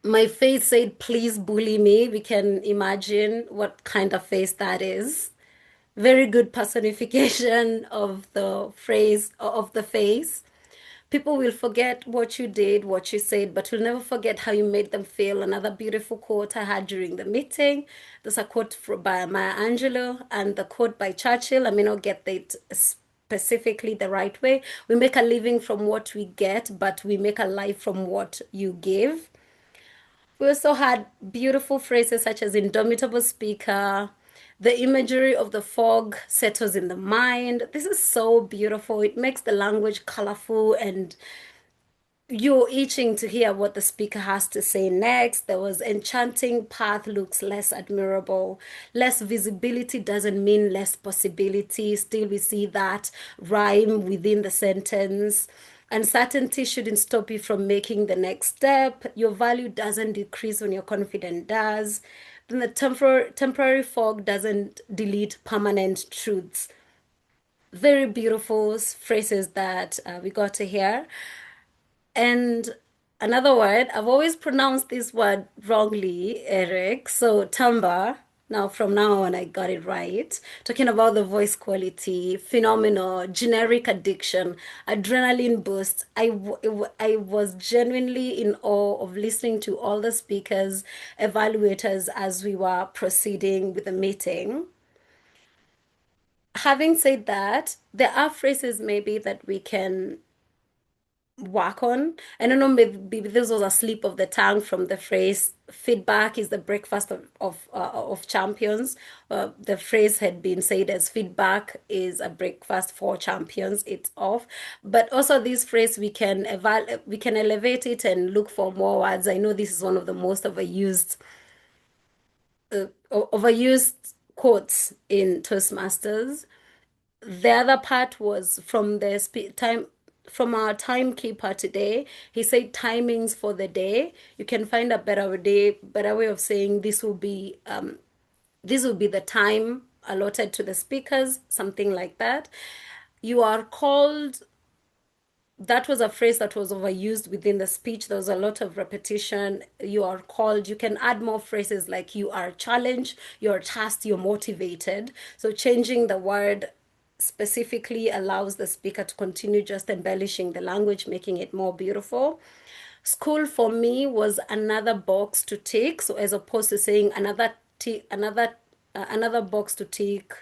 My face said, please bully me. We can imagine what kind of face that is. Very good personification of the phrase, of the face. People will forget what you did, what you said, but will never forget how you made them feel. Another beautiful quote I had during the meeting. There's a quote by Maya Angelou and the quote by Churchill. I may not get it specifically the right way. We make a living from what we get, but we make a life from what you give. We also had beautiful phrases such as indomitable speaker. The imagery of the fog settles in the mind. This is so beautiful. It makes the language colorful and you're itching to hear what the speaker has to say next. There was enchanting path looks less admirable. Less visibility doesn't mean less possibility. Still, we see that rhyme within the sentence. Uncertainty shouldn't stop you from making the next step. Your value doesn't decrease when your confidence does. Then the temporary fog doesn't delete permanent truths. Very beautiful phrases that we got to hear. And another word, I've always pronounced this word wrongly, Eric. So Tamba, now from now on, I got it right. Talking about the voice quality, phenomenal, generic addiction, adrenaline boost. I was genuinely in awe of listening to all the speakers, evaluators as we were proceeding with the meeting. Having said that, there are phrases maybe that we can work on. I don't know, maybe this was a slip of the tongue from the phrase feedback is the breakfast of champions. The phrase had been said as feedback is a breakfast for champions. It's off. But also this phrase, we can elevate it and look for more words. I know this is one of the most overused quotes in Toastmasters. The other part was from our timekeeper today. He said timings for the day. You can find a better way of saying this will be the time allotted to the speakers, something like that. You are called. That was a phrase that was overused within the speech. There was a lot of repetition. You are called. You can add more phrases like you are challenged, you're tasked, you're motivated. So changing the word specifically allows the speaker to continue just embellishing the language, making it more beautiful. School for me was another box to tick. So as opposed to saying another box to tick,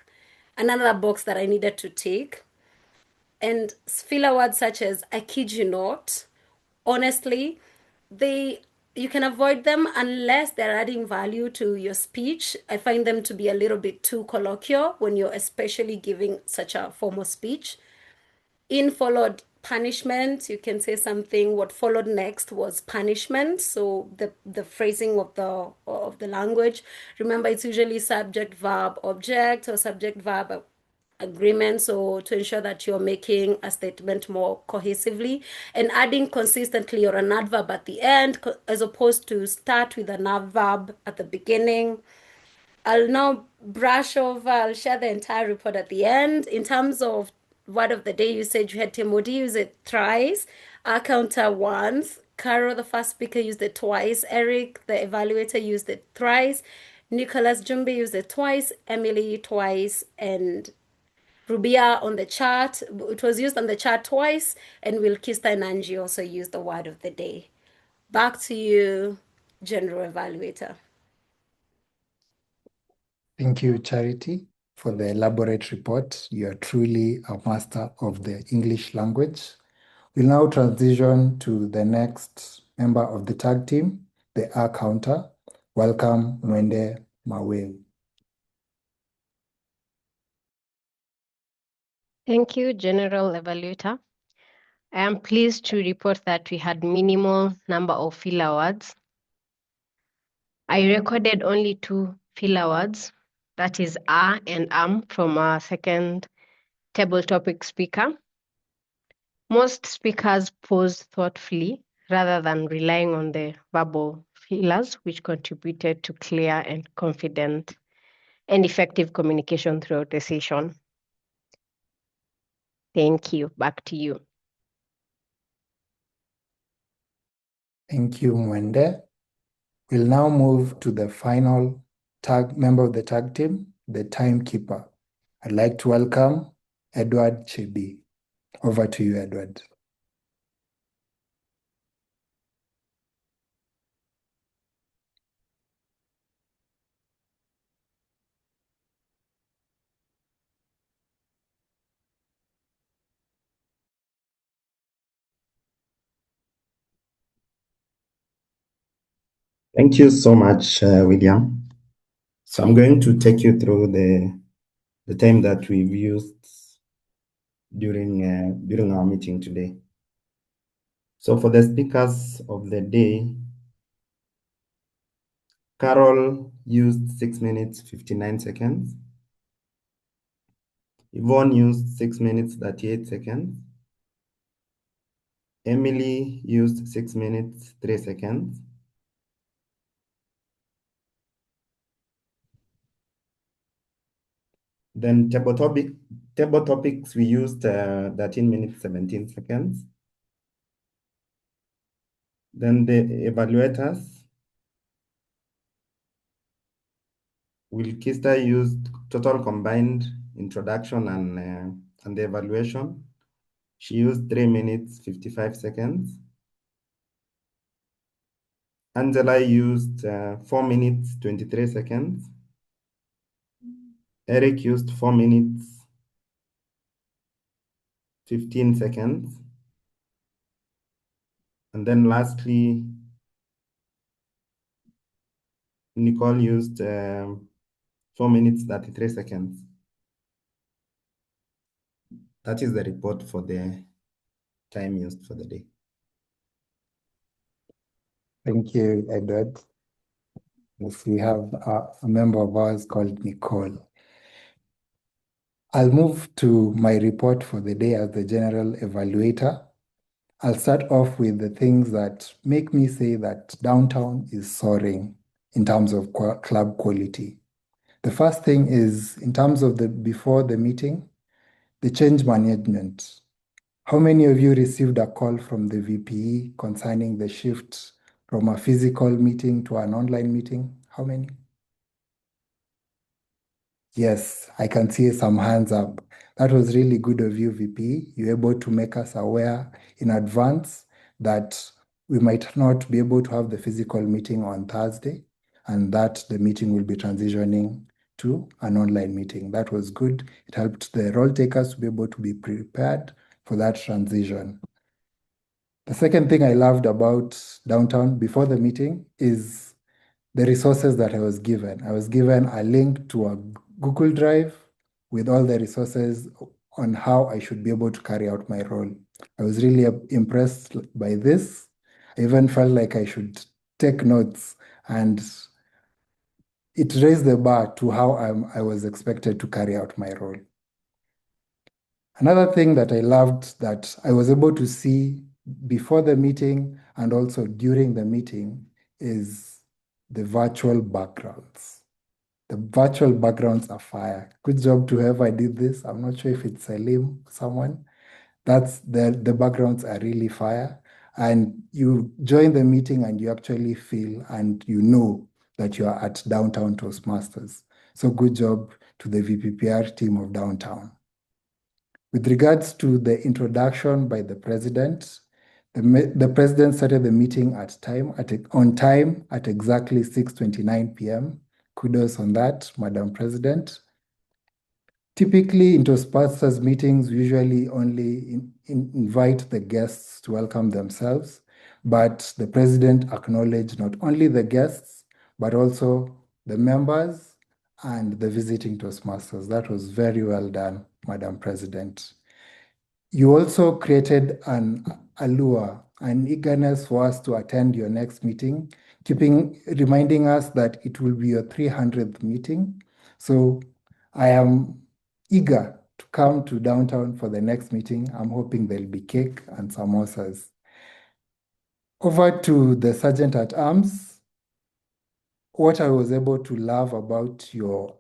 another box that I needed to tick. And filler words such as I kid you not, honestly, you can avoid them unless they're adding value to your speech. I find them to be a little bit too colloquial when you're especially giving such a formal speech. In followed punishment. You can say something, what followed next was punishment. So the phrasing of the language. Remember, it's usually subject, verb, object, or subject, verb, agreement. So to ensure that you're making a statement more cohesively and adding consistently or an adverb at the end, as opposed to start with an adverb at the beginning. I'll now brush over, I'll share the entire report at the end. In terms of word of the day usage, you had Timothy use it thrice, our counter once, Carol, the first speaker, used it twice, Eric, the evaluator, used it thrice, Nicholas Jumbe used it twice, Emily twice, and Rubia on the chat. It was used on the chat twice, and Wilkista and Angie also used the word of the day. Back to you, General Evaluator. Thank you, Charity, for the elaborate report. You are truly a master of the English language. We'll now transition to the next member of the tag team, the R counter. Welcome, Mwende Mawe. Thank you, General Evaluator. I am pleased to report that we had minimal number of filler words. I recorded only 2 filler words, that is "are" and "am" from our second table topic speaker. Most speakers pause thoughtfully rather than relying on the verbal fillers, which contributed to clear and confident and effective communication throughout the session. Thank you. Back to you. Thank you, Mwende. We'll now move to the final member of the tag team, the timekeeper. I'd like to welcome Edward Chibi. Over to you, Edward. Thank you so much, William. So I'm going to take you through the time that we've used during our meeting today. So for the speakers of the day, Carol used 6 minutes, 59 seconds. Yvonne used 6 minutes, 38 seconds. Emily used 6 minutes, 3 seconds. Then table topics, we used 13 minutes, 17 seconds. Then the evaluators, Wilkista used total combined introduction and the evaluation. She used 3 minutes, 55 seconds. Angela used 4 minutes, 23 seconds. Eric used 4 minutes, 15 seconds. And then lastly, Nicole used 4 minutes, 33 seconds. That is the report for the time used for the day. Thank you, Edward. Yes, we have a member of ours called Nicole. I'll move to my report for the day as the general evaluator. I'll start off with the things that make me say that downtown is soaring in terms of club quality. The first thing is in terms of before the meeting, the change management. How many of you received a call from the VPE concerning the shift from a physical meeting to an online meeting? How many? Yes, I can see some hands up. That was really good of you, VP. You're able to make us aware in advance that we might not be able to have the physical meeting on Thursday and that the meeting will be transitioning to an online meeting. That was good. It helped the role takers to be able to be prepared for that transition. The second thing I loved about downtown before the meeting is the resources that I was given. I was given a link to a Google Drive with all the resources on how I should be able to carry out my role. I was really impressed by this. I even felt like I should take notes, and it raised the bar to how I was expected to carry out my role. Another thing that I loved that I was able to see before the meeting and also during the meeting is the virtual backgrounds. The virtual backgrounds are fire. Good job to whoever did this. I'm not sure if it's Salim, someone. That's the backgrounds are really fire. And you join the meeting and you actually feel and you know that you are at Downtown Toastmasters. So good job to the VPPR team of Downtown. With regards to the introduction by the president, the president started the meeting on time at exactly 6:29 p.m. Kudos on that, Madam President. Typically, in Toastmasters meetings, we usually only invite the guests to welcome themselves, but the president acknowledged not only the guests, but also the members and the visiting Toastmasters. That was very well done, Madam President. You also created an allure, an eagerness for us to attend your next meeting, reminding us that it will be your 300th meeting. So I am eager to come to Downtown for the next meeting. I'm hoping there'll be cake and samosas. Over to the Sergeant at Arms. What I was able to love about your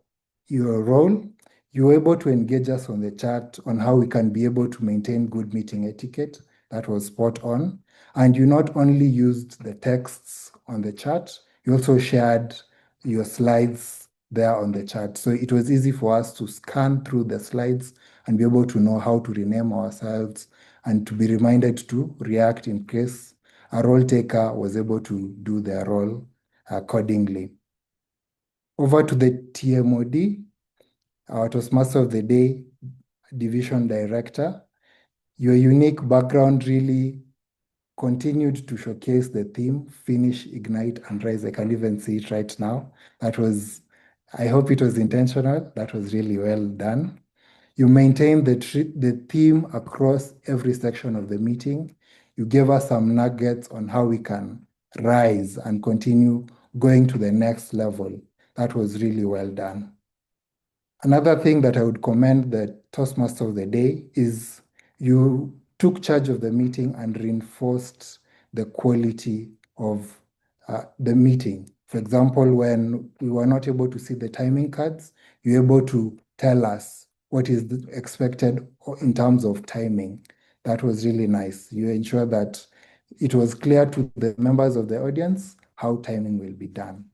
role, you were able to engage us on the chat on how we can be able to maintain good meeting etiquette. That was spot on. And you not only used the texts on the chat, you also shared your slides there on the chat. So it was easy for us to scan through the slides and be able to know how to rename ourselves and to be reminded to react in case a role taker was able to do their role accordingly. Over to the TMOD, our Toastmaster of the Day Division Director. Your unique background really continued to showcase the theme, Finish, Ignite, and Rise. I can't even see it right now. I hope it was intentional. That was really well done. You maintained the theme across every section of the meeting. You gave us some nuggets on how we can rise and continue going to the next level. That was really well done. Another thing that I would commend the Toastmaster of the Day is you took charge of the meeting and reinforced the quality of the meeting. For example, when we were not able to see the timing cards, you were able to tell us what is expected in terms of timing. That was really nice. You ensured that it was clear to the members of the audience how timing will be done.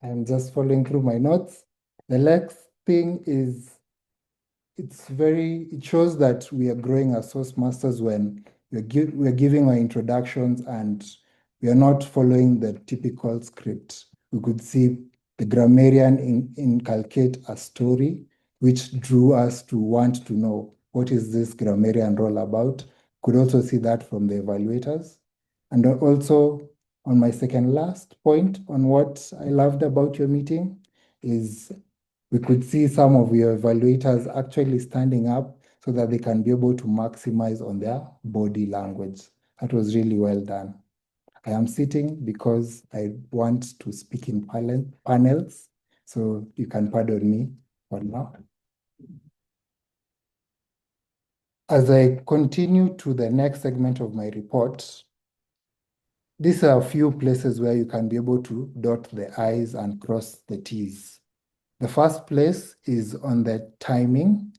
I'm just following through my notes. The next thing is it shows that we are growing as Toastmasters when we're giving our introductions and we are not following the typical script. We could see the grammarian inculcate a story which drew us to want to know what is this grammarian role about. Could also see that from the evaluators. And also on my second last point on what I loved about your meeting is we could see some of your evaluators actually standing up so that they can be able to maximize on their body language. That was really well done. I am sitting because I want to speak in panels, so you can pardon me for now. As I continue to the next segment of my report, these are a few places where you can be able to dot the I's and cross the T's. The first place is on the timing.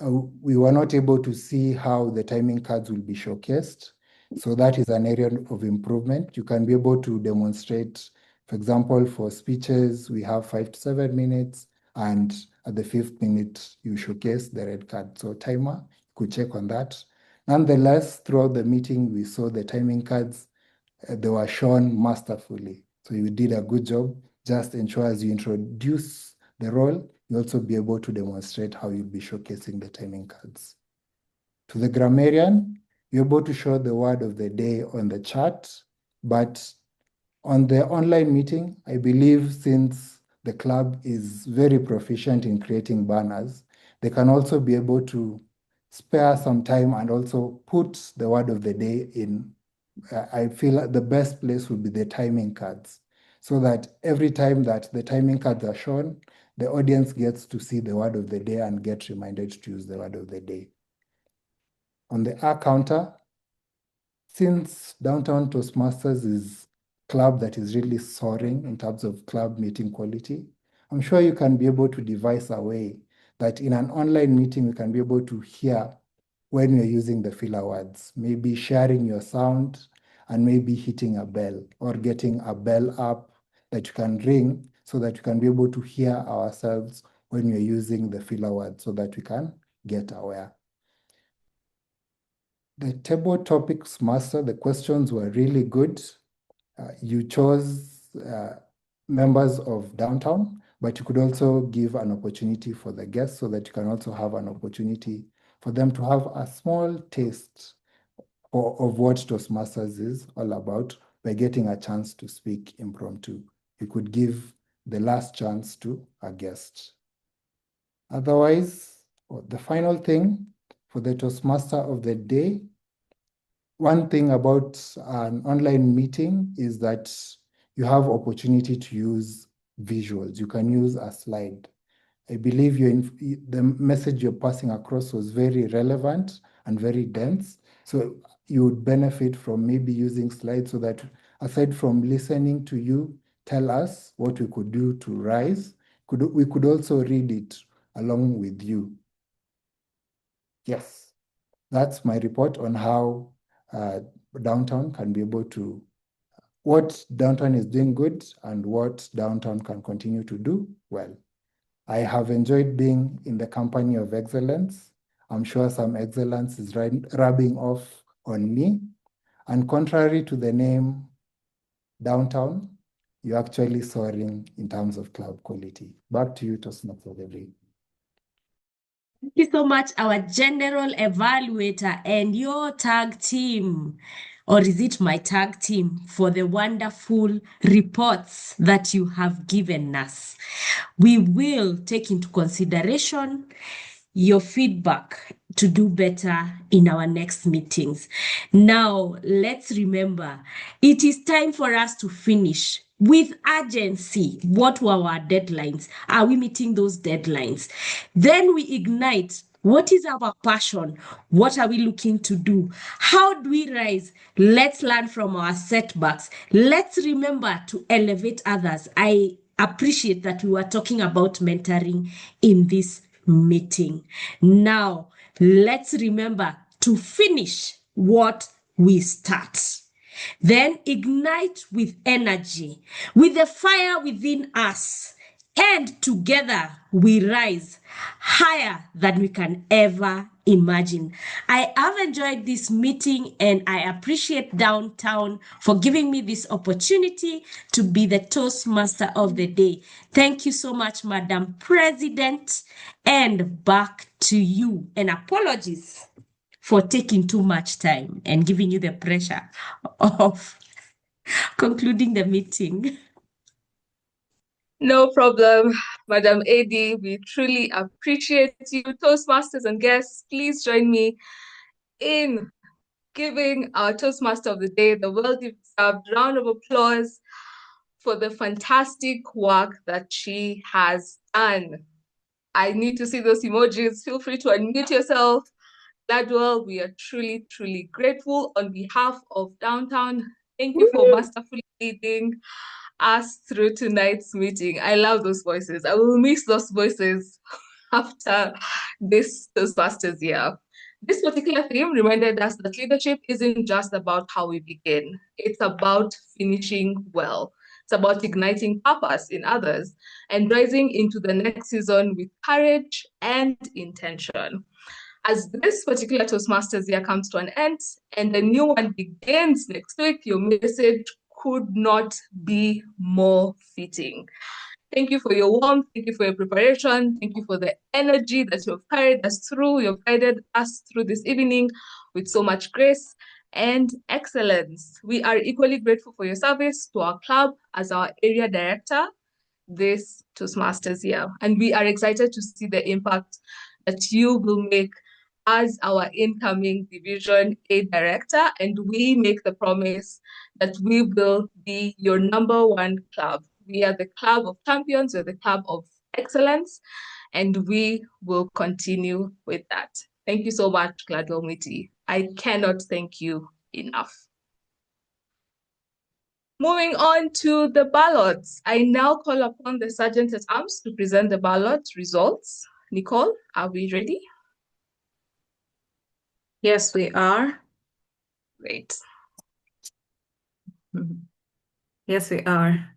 We were not able to see how the timing cards will be showcased. So that is an area of improvement. You can be able to demonstrate, for example, for speeches, we have 5 to 7 minutes, and at the 5th minute, you showcase the red card. So timer, you could check on that. Nonetheless, throughout the meeting, we saw the timing cards. They were shown masterfully. So you did a good job. Just ensure as you introduce the role, you also be able to demonstrate how you'll be showcasing the timing cards. To the grammarian, you're able to show the word of the day on the chat, but on the online meeting, I believe since the club is very proficient in creating banners, they can also be able to spare some time and also put the word of the day in. I feel like the best place would be the timing cards, so that every time that the timing cards are shown, the audience gets to see the word of the day and get reminded to use the word of the day. On the R counter, since Downtown Toastmasters is a club that is really soaring in terms of club meeting quality, I'm sure you can be able to devise a way that in an online meeting, we can be able to hear when you're using the filler words, maybe sharing your sound and maybe hitting a bell or getting a bell up that you can ring so that you can be able to hear ourselves when you're using the filler words so that we can get aware. The table topics master, the questions were really good. You chose members of Downtown, but you could also give an opportunity for the guests so that you can also have an opportunity for them to have a small taste of what Toastmasters is all about by getting a chance to speak impromptu. You could give the last chance to a guest. Otherwise, the final thing for the Toastmaster of the day, one thing about an online meeting is that you have opportunity to use visuals. You can use a slide. I believe the message you're passing across was very relevant and very dense. So you would benefit from maybe using slides so that aside from listening to you tell us what we could do to rise, we could also read it along with you. Yes, that's my report on how Downtown can be able to, what Downtown is doing good and what Downtown can continue to do well. I have enjoyed being in the company of excellence. I'm sure some excellence is rubbing off on me. And contrary to the name Downtown, you're actually soaring in terms of club quality. Back to you, Toastmaster Debbie. Thank you so much, our general evaluator and your tag team, or is it my tag team, for the wonderful reports that you have given us. We will take into consideration your feedback to do better in our next meetings. Now, let's remember, it is time for us to finish with urgency. What were our deadlines? Are we meeting those deadlines? Then we ignite. What is our passion? What are we looking to do? How do we rise? Let's learn from our setbacks. Let's remember to elevate others. I appreciate that we were talking about mentoring in this meeting. Now, let's remember to finish what we start. Then ignite with energy, with the fire within us, and together we rise higher than we can ever imagine. I have enjoyed this meeting and I appreciate Downtown for giving me this opportunity to be the Toastmaster of the day. Thank you so much, Madam President, and back to you. And apologies for taking too much time and giving you the pressure of concluding the meeting. No problem, Madam AD. We truly appreciate you. Toastmasters and guests, please join me in giving our Toastmaster of the day the well-deserved round of applause for the fantastic work that she has done. I need to see those emojis. Feel free to unmute yourself. Gladwell, we are truly, truly grateful on behalf of Downtown. Thank you for masterfully leading us through tonight's meeting. I love those voices. I will miss those voices after this Toastmasters year. This particular theme reminded us that leadership isn't just about how we begin. It's about finishing well. It's about igniting purpose in others and rising into the next season with courage and intention. As this particular Toastmasters year comes to an end and the new one begins next week, your message could not be more fitting. Thank you for your warmth. Thank you for your preparation. Thank you for the energy that you have carried us through. You've guided us through this evening with so much grace and excellence. We are equally grateful for your service to our club as our area director. this Toastmasters year. And we are excited to see the impact that you will make as our incoming Division A Director. And we make the promise that we will be your #1 club. We are the club of champions, we're the club of excellence, and we will continue with that. Thank you so much, Gladwell Miti. I cannot thank you enough. Moving on to the ballots. I now call upon the Sergeant at Arms to present the ballot results. Nicole, are we ready? Yes, we are. Great. Yes, we are.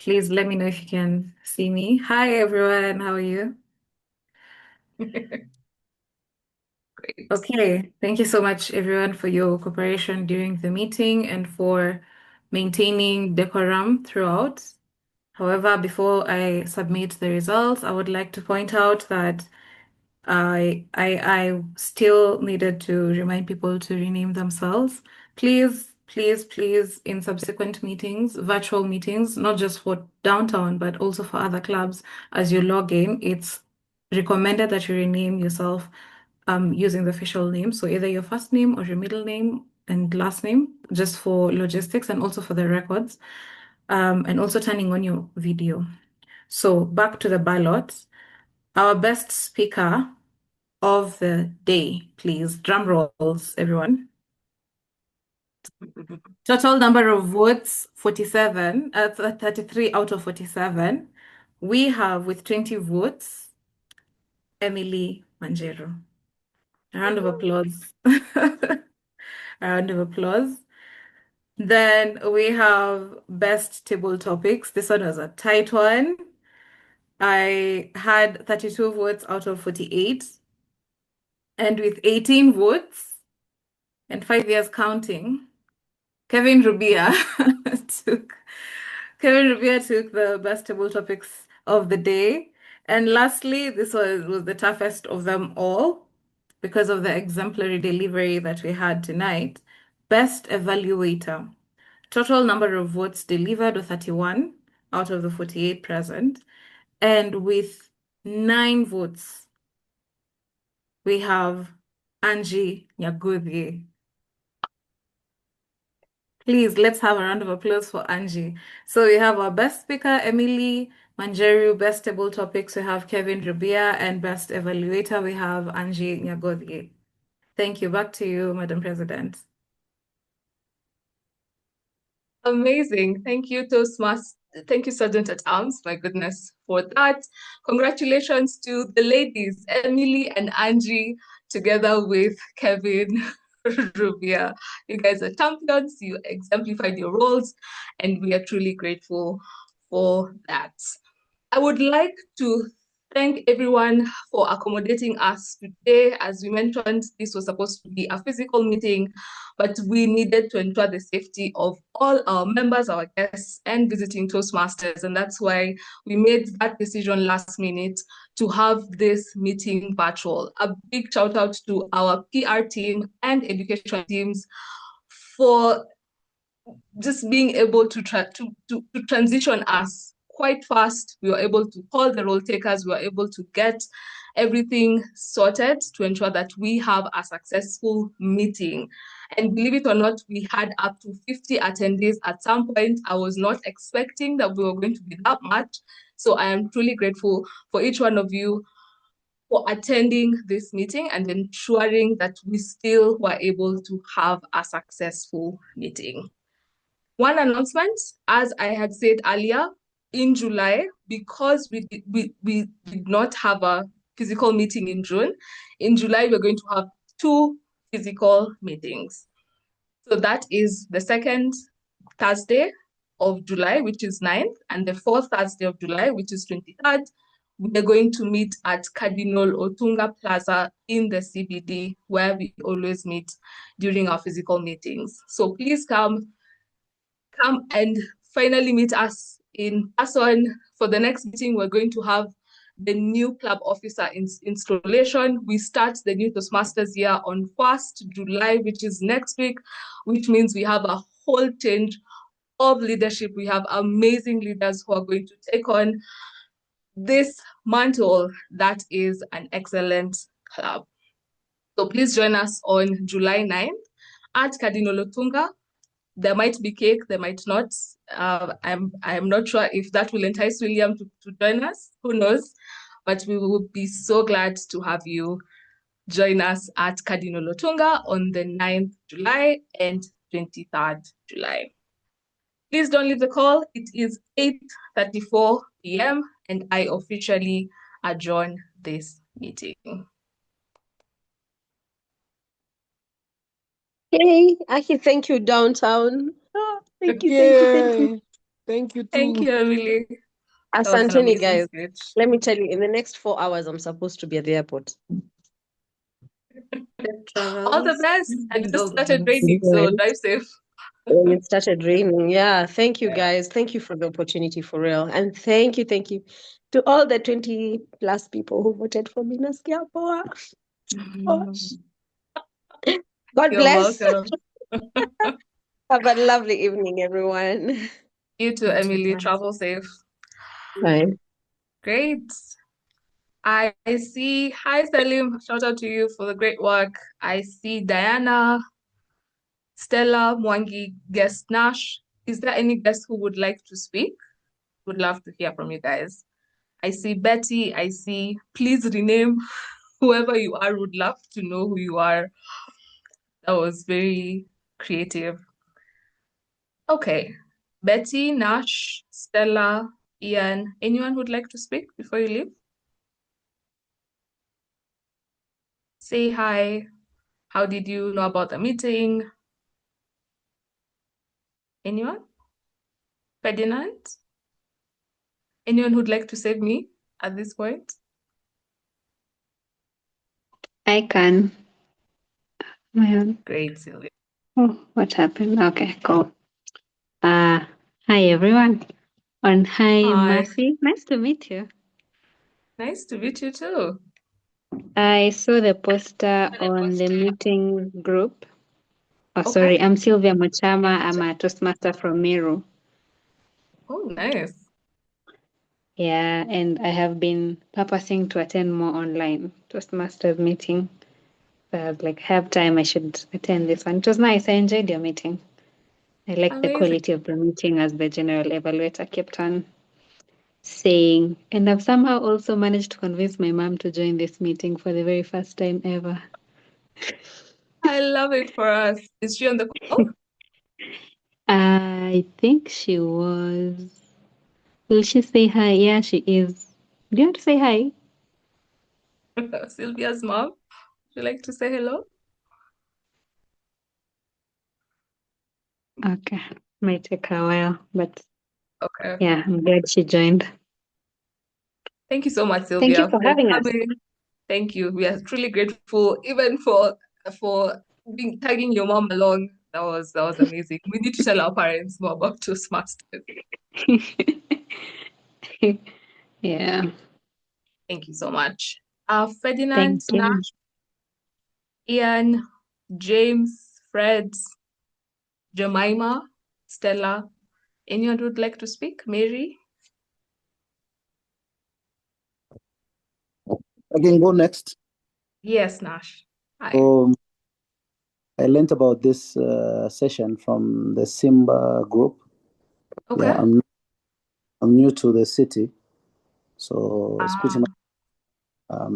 Please let me know if you can see me. Hi, everyone. How are you? Great. Okay. Thank you so much, everyone, for your cooperation during the meeting and for maintaining decorum throughout. However, before I submit the results, I would like to point out that I still needed to remind people to rename themselves. Please, please, please, in subsequent meetings, virtual meetings, not just for downtown, but also for other clubs, as you log in, it's recommended that you rename yourself using the official name. So either your first name or your middle name and last name, just for logistics and also for the records, and also turning on your video. So back to the ballots. Our best speaker of the day, please. Drum rolls, everyone. Total number of votes, 47, 33 out of 47. We have, with 20 votes, Emily Manjero. A round of applause. A round of applause. Then we have best table topics. This one was a tight one. I had 32 votes out of 48. And with 18 votes and 5 years counting, Kevin Rubia took the best table topics of the day. And lastly, this was the toughest of them all because of the exemplary delivery that we had tonight. Best evaluator. Total number of votes delivered were 31 out of the 48 present. And with 9 votes, we have Angie Nyaguthi. Please, let's have a round of applause for Angie. So we have our best speaker, Emily Manjeru, best table topics, we have Kevin Rubia, and best evaluator, we have Angie Nyagodhi. Thank you. Back to you, Madam President. Amazing. Thank you, Toastmaster. Thank you, Sergeant at Arms, my goodness, for that. Congratulations to the ladies, Emily and Angie, together with Kevin Rubia. You guys are champions. You exemplified your roles, and we are truly grateful for that. I would like to thank everyone for accommodating us today. As we mentioned, this was supposed to be a physical meeting, but we needed to ensure the safety of all our members, our guests, and visiting Toastmasters. And that's why we made that decision last minute to have this meeting virtual. A big shout out to our PR team and education teams for just being able to transition us quite fast. We were able to call the roll takers. We were able to get everything sorted to ensure that we have a successful meeting. And believe it or not, we had up to 50 attendees at some point. I was not expecting that we were going to be that much. So I am truly grateful for each one of you for attending this meeting and ensuring that we still were able to have a successful meeting. One announcement, as I had said earlier, in July, because we did not have a physical meeting in June, in July, we're going to have 2 physical meetings. So that is the second Thursday of July, which is 9th, and the 4th Thursday of July, which is 23rd. We are going to meet at Cardinal Otunga Plaza in the CBD, where we always meet during our physical meetings. So please come and finally meet us in person. For the next meeting, we're going to have the new club officer installation. We start the new Toastmasters year on 1st July, which is next week, which means we have a whole change of leadership. We have amazing leaders who are going to take on this mantle that is an excellent club. So please join us on July 9th at Cardinal Otunga. There might be cake, there might not. I'm not sure if that will entice William to join us. Who knows? But we will be so glad to have you join us at Cardinal Otunga on the 9th July and 23rd July. Please don't leave the call. It is 8:34 p.m. and I officially adjourn this meeting. Hey, Aki, thank you, downtown. Thank you. Thank you Thank too. you, Emily. That was an Asanteni, amazing guys. speech. Let me tell you, in the next 4 hours, I'm supposed to be at the airport. All the best. And it just started raining, so drive safe. When it started raining. Yeah, thank you, guys. Thank you for the opportunity, for real. And thank you to all the 20 plus people who voted for me. Nasikia poa. Gosh. God You're bless. welcome. Have a lovely evening, everyone. You too, Emily. Travel safe. Bye. Great. I see. Hi, Salim. Shout out to you for the great work. I see Diana, Stella, Mwangi, guest Nash. Is there any guest who would like to speak? Would love to hear from you guys. I see Betty. I see. Please rename whoever you are. Would love to know who you are. That was very creative. Okay. Betty, Nash, Stella, Ian. Anyone would like to speak before you leave? Say hi. How did you know about the meeting? Anyone? Ferdinand? Anyone who'd like to save me at this point? I can. Great, Sylvia. Oh, what happened? Okay, cool. Hi everyone. And hi, Hi. Mercy. Nice to meet you. Nice to meet you too. I saw the poster on the meeting group. Oh, Okay. sorry. I'm Sylvia Muchama. I'm a Toastmaster from Meru. Oh, nice. Yeah, and I have been purposing to attend more online Toastmasters meeting. So I was like, have time, I should attend this one. It was nice. I enjoyed your meeting. I like the Amazing. quality of the meeting, as the general evaluator kept on saying. And I've somehow also managed to convince my mom to join this meeting for the very first time ever. I love it for us. Is she on the call? I think she was. Will she say hi? Yeah, she is. Do you want to say hi? Sylvia's mom. Would you like to say hello? Okay. Might take her a while, but Okay. yeah, I'm glad she joined. Thank you so much, Thank you Sylvia, for for having us. coming. Thank you. We are truly grateful, even for tagging your mom along. That was amazing. We need to tell our parents more about Toastmasters. Yeah. Thank you so much. Ferdinand, Thank you. Nash, Ian, James, Fred, Jemima, Stella. Anyone would like to speak? Mary? I can go next. Yes, Nash. Hi. I learned about this session from the Simba group. Okay. Yeah, I'm new to the city, so it's pretty much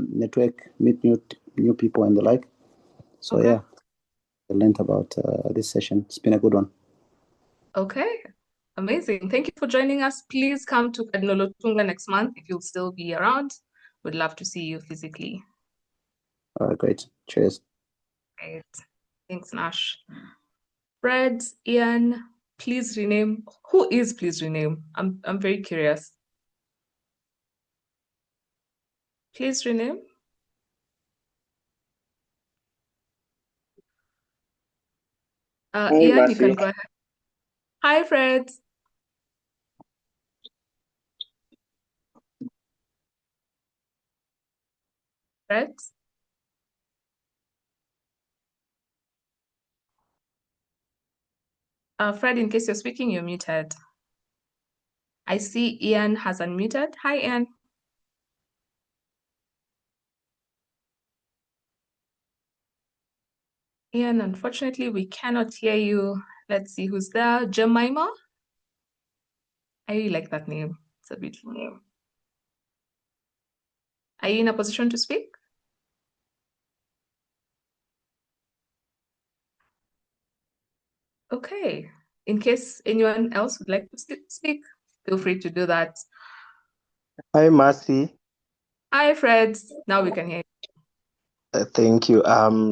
network, meet new people and the like. So Okay. yeah, I learned about this session. It's been a good one. Okay. Amazing. Thank you for joining us. Please come to Cardinal Otunga next month if you'll still be around. We'd love to see you physically. All right, great. Cheers. Great. Thanks, Nash. Fred, Ian, please rename. Who is please rename? I'm very curious. Please rename. Hi, Ian, you Mercy. can go ahead. Hi, Fred. Fred? Fred, in case you're speaking, you're muted. I see Ian has unmuted. Hi, Ian. Ian, unfortunately, we cannot hear you. Let's see who's there. Jemima? I really like that name. It's a beautiful name. Are you in a position to speak? Okay. In case anyone else would like to speak, feel free to do that. Hi, Mercy. Hi, Fred. Now we can hear you. Thank you.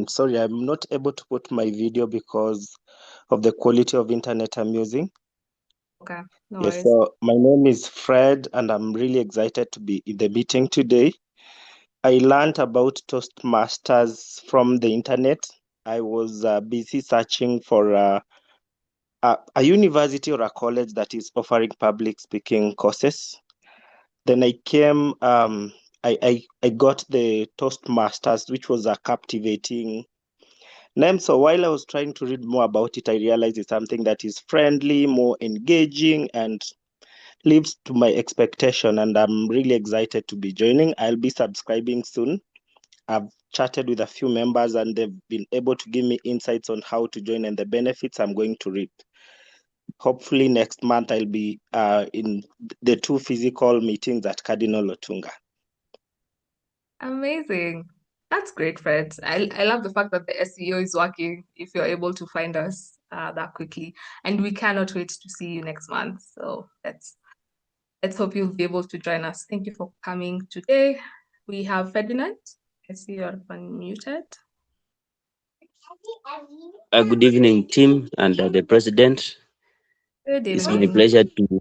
Sorry, I'm not able to put my video because of the quality of internet I'm using. Okay, no Yes, worries. so my name is Fred, and I'm really excited to be in the meeting today. I learned about Toastmasters from the internet. I was busy searching for a university or a college that is offering public speaking courses. Then I came, I got the Toastmasters, which was a captivating name. So while I was trying to read more about it, I realized it's something that is friendly, more engaging, and lives to my expectation. And I'm really excited to be joining. I'll be subscribing soon. I've chatted with a few members and they've been able to give me insights on how to join and the benefits I'm going to reap. Hopefully next month I'll be in the 2 physical meetings at Cardinal Otunga. Amazing. That's great, Fred. I love the fact that the SEO is working if you're able to find us that quickly. And we cannot wait to see you next month. So let's hope you'll be able to join us. Thank you for coming today. We have Ferdinand. I see you're unmuted. Good evening, team, and the president. Good It's evening. my pleasure to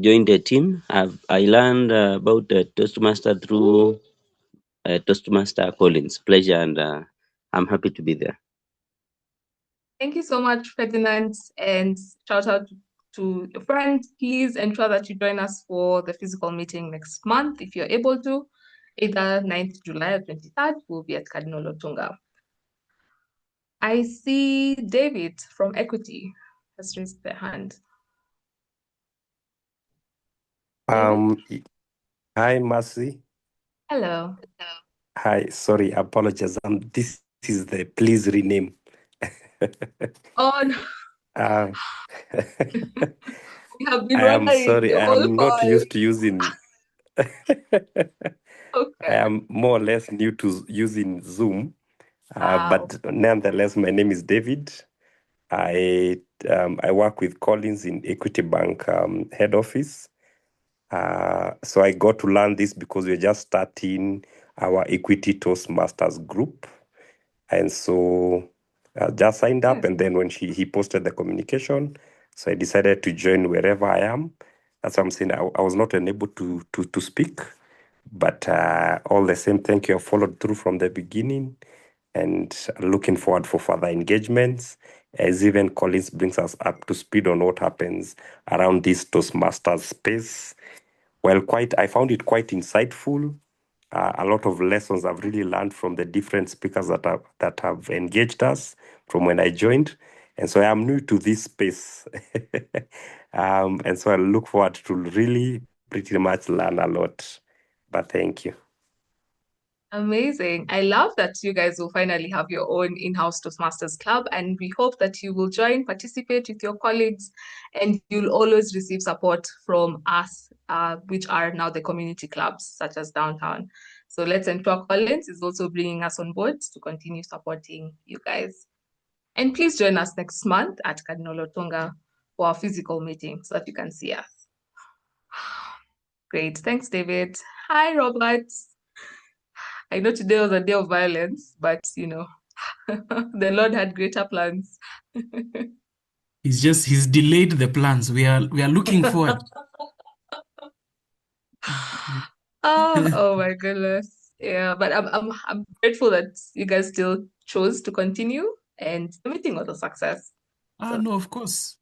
join the team. I learned about the Toastmaster through Toastmaster Collins. Pleasure, and I'm happy to be there. Thank you so much, Ferdinand, and shout out to your friend. Please ensure that you join us for the physical meeting next month if you're able to. Either 9th July or 23rd, we'll be at Cardinal Otunga. I see David from Equity has raised their hand. Hi, Mercy. Hello. Hi, sorry, apologize. This is the please rename. Oh, no. Uh, We have been I am wondering sorry, the I whole am not call. used to using. I Okay. am more or less new to using Zoom, Wow. but nonetheless, my name is David. I work with Collins in Equity Bank head office. So I got to learn this because we're just starting our Equity Toastmasters group. And so I just signed up, and then when he posted the communication, so I decided to join wherever I am. That's what I'm saying. I was not unable to speak, but all the same, thank you. I followed through from the beginning, and looking forward for further engagements as even Collins brings us up to speed on what happens around this Toastmasters space. Well, I found it quite insightful. A lot of lessons I've really learned from the different speakers that have engaged us from when I joined. And so I am new to this space. And so I look forward to really pretty much learn a lot. But thank you. Amazing. I love that you guys will finally have your own in-house Toastmasters club, and we hope that you will join, participate with your colleagues, and you'll always receive support from us, which are now the community clubs, such as Downtown. So let's ensure Collins is also bringing us on board to continue supporting you guys. And please join us next month at Cardinal Otunga for our physical meeting so that you can see us. Great. Thanks, David. Hi, Robert. I know today was a day of violence, but the Lord had greater plans. He's delayed the plans. We are looking forward. Oh my goodness. Yeah, but I'm grateful that you guys still chose to continue and the meeting was a success. So No, of course.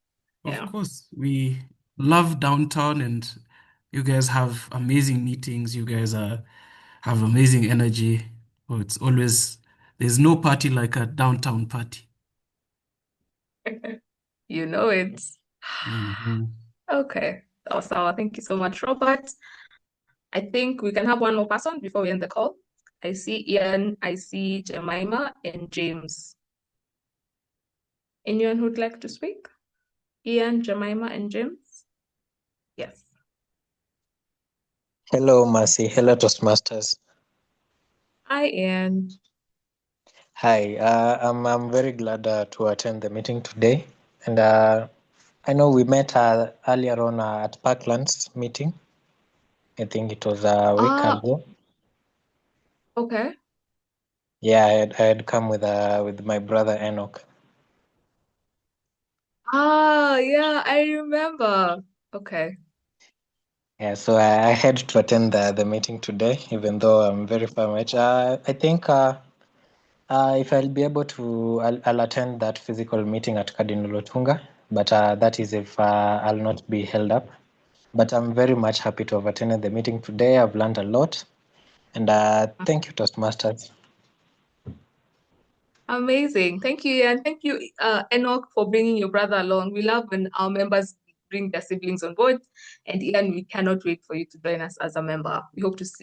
Of yeah. course. We love downtown, and you guys have amazing meetings. You guys have amazing energy. Oh, there's no party like a downtown party. You know it. Mhm. Okay. So thank you so much, Robert. I think we can have one more person before we end the call. I see Ian, I see Jemima and James. Anyone who'd like to speak? Ian, Jemima, and James? Yes. Hello, Mercy. Hello, Toastmasters. Hi, Ian. Hi. I'm very glad to attend the meeting today. And I know we met earlier on at Parkland's meeting. I think it was a week ago. Okay. Yeah, I had come with my brother Enoch. Yeah, I remember. Okay. Yeah, so I had to attend the meeting today, even though I'm very far away. I think if I'll be able to, I'll attend that physical meeting at Cardinal Otunga, but that is if I'll not be held up. But I'm very much happy to have attended the meeting today. I've learned a lot. And thank you, Toastmasters. Amazing. Thank you, Ian. Thank you, Enoch, for bringing your brother along. We love when our members bring their siblings on board. And Ian, we cannot wait for you to join us as a member.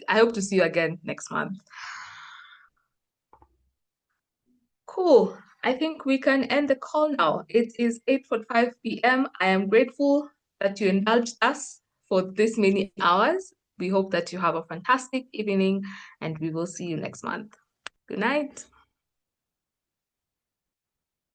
I hope to see you again next month. Cool. I think we can end the call now. It is 8:45 p.m. I am grateful that you indulged us for this many hours. We hope that you have a fantastic evening and we will see you next month. Good night.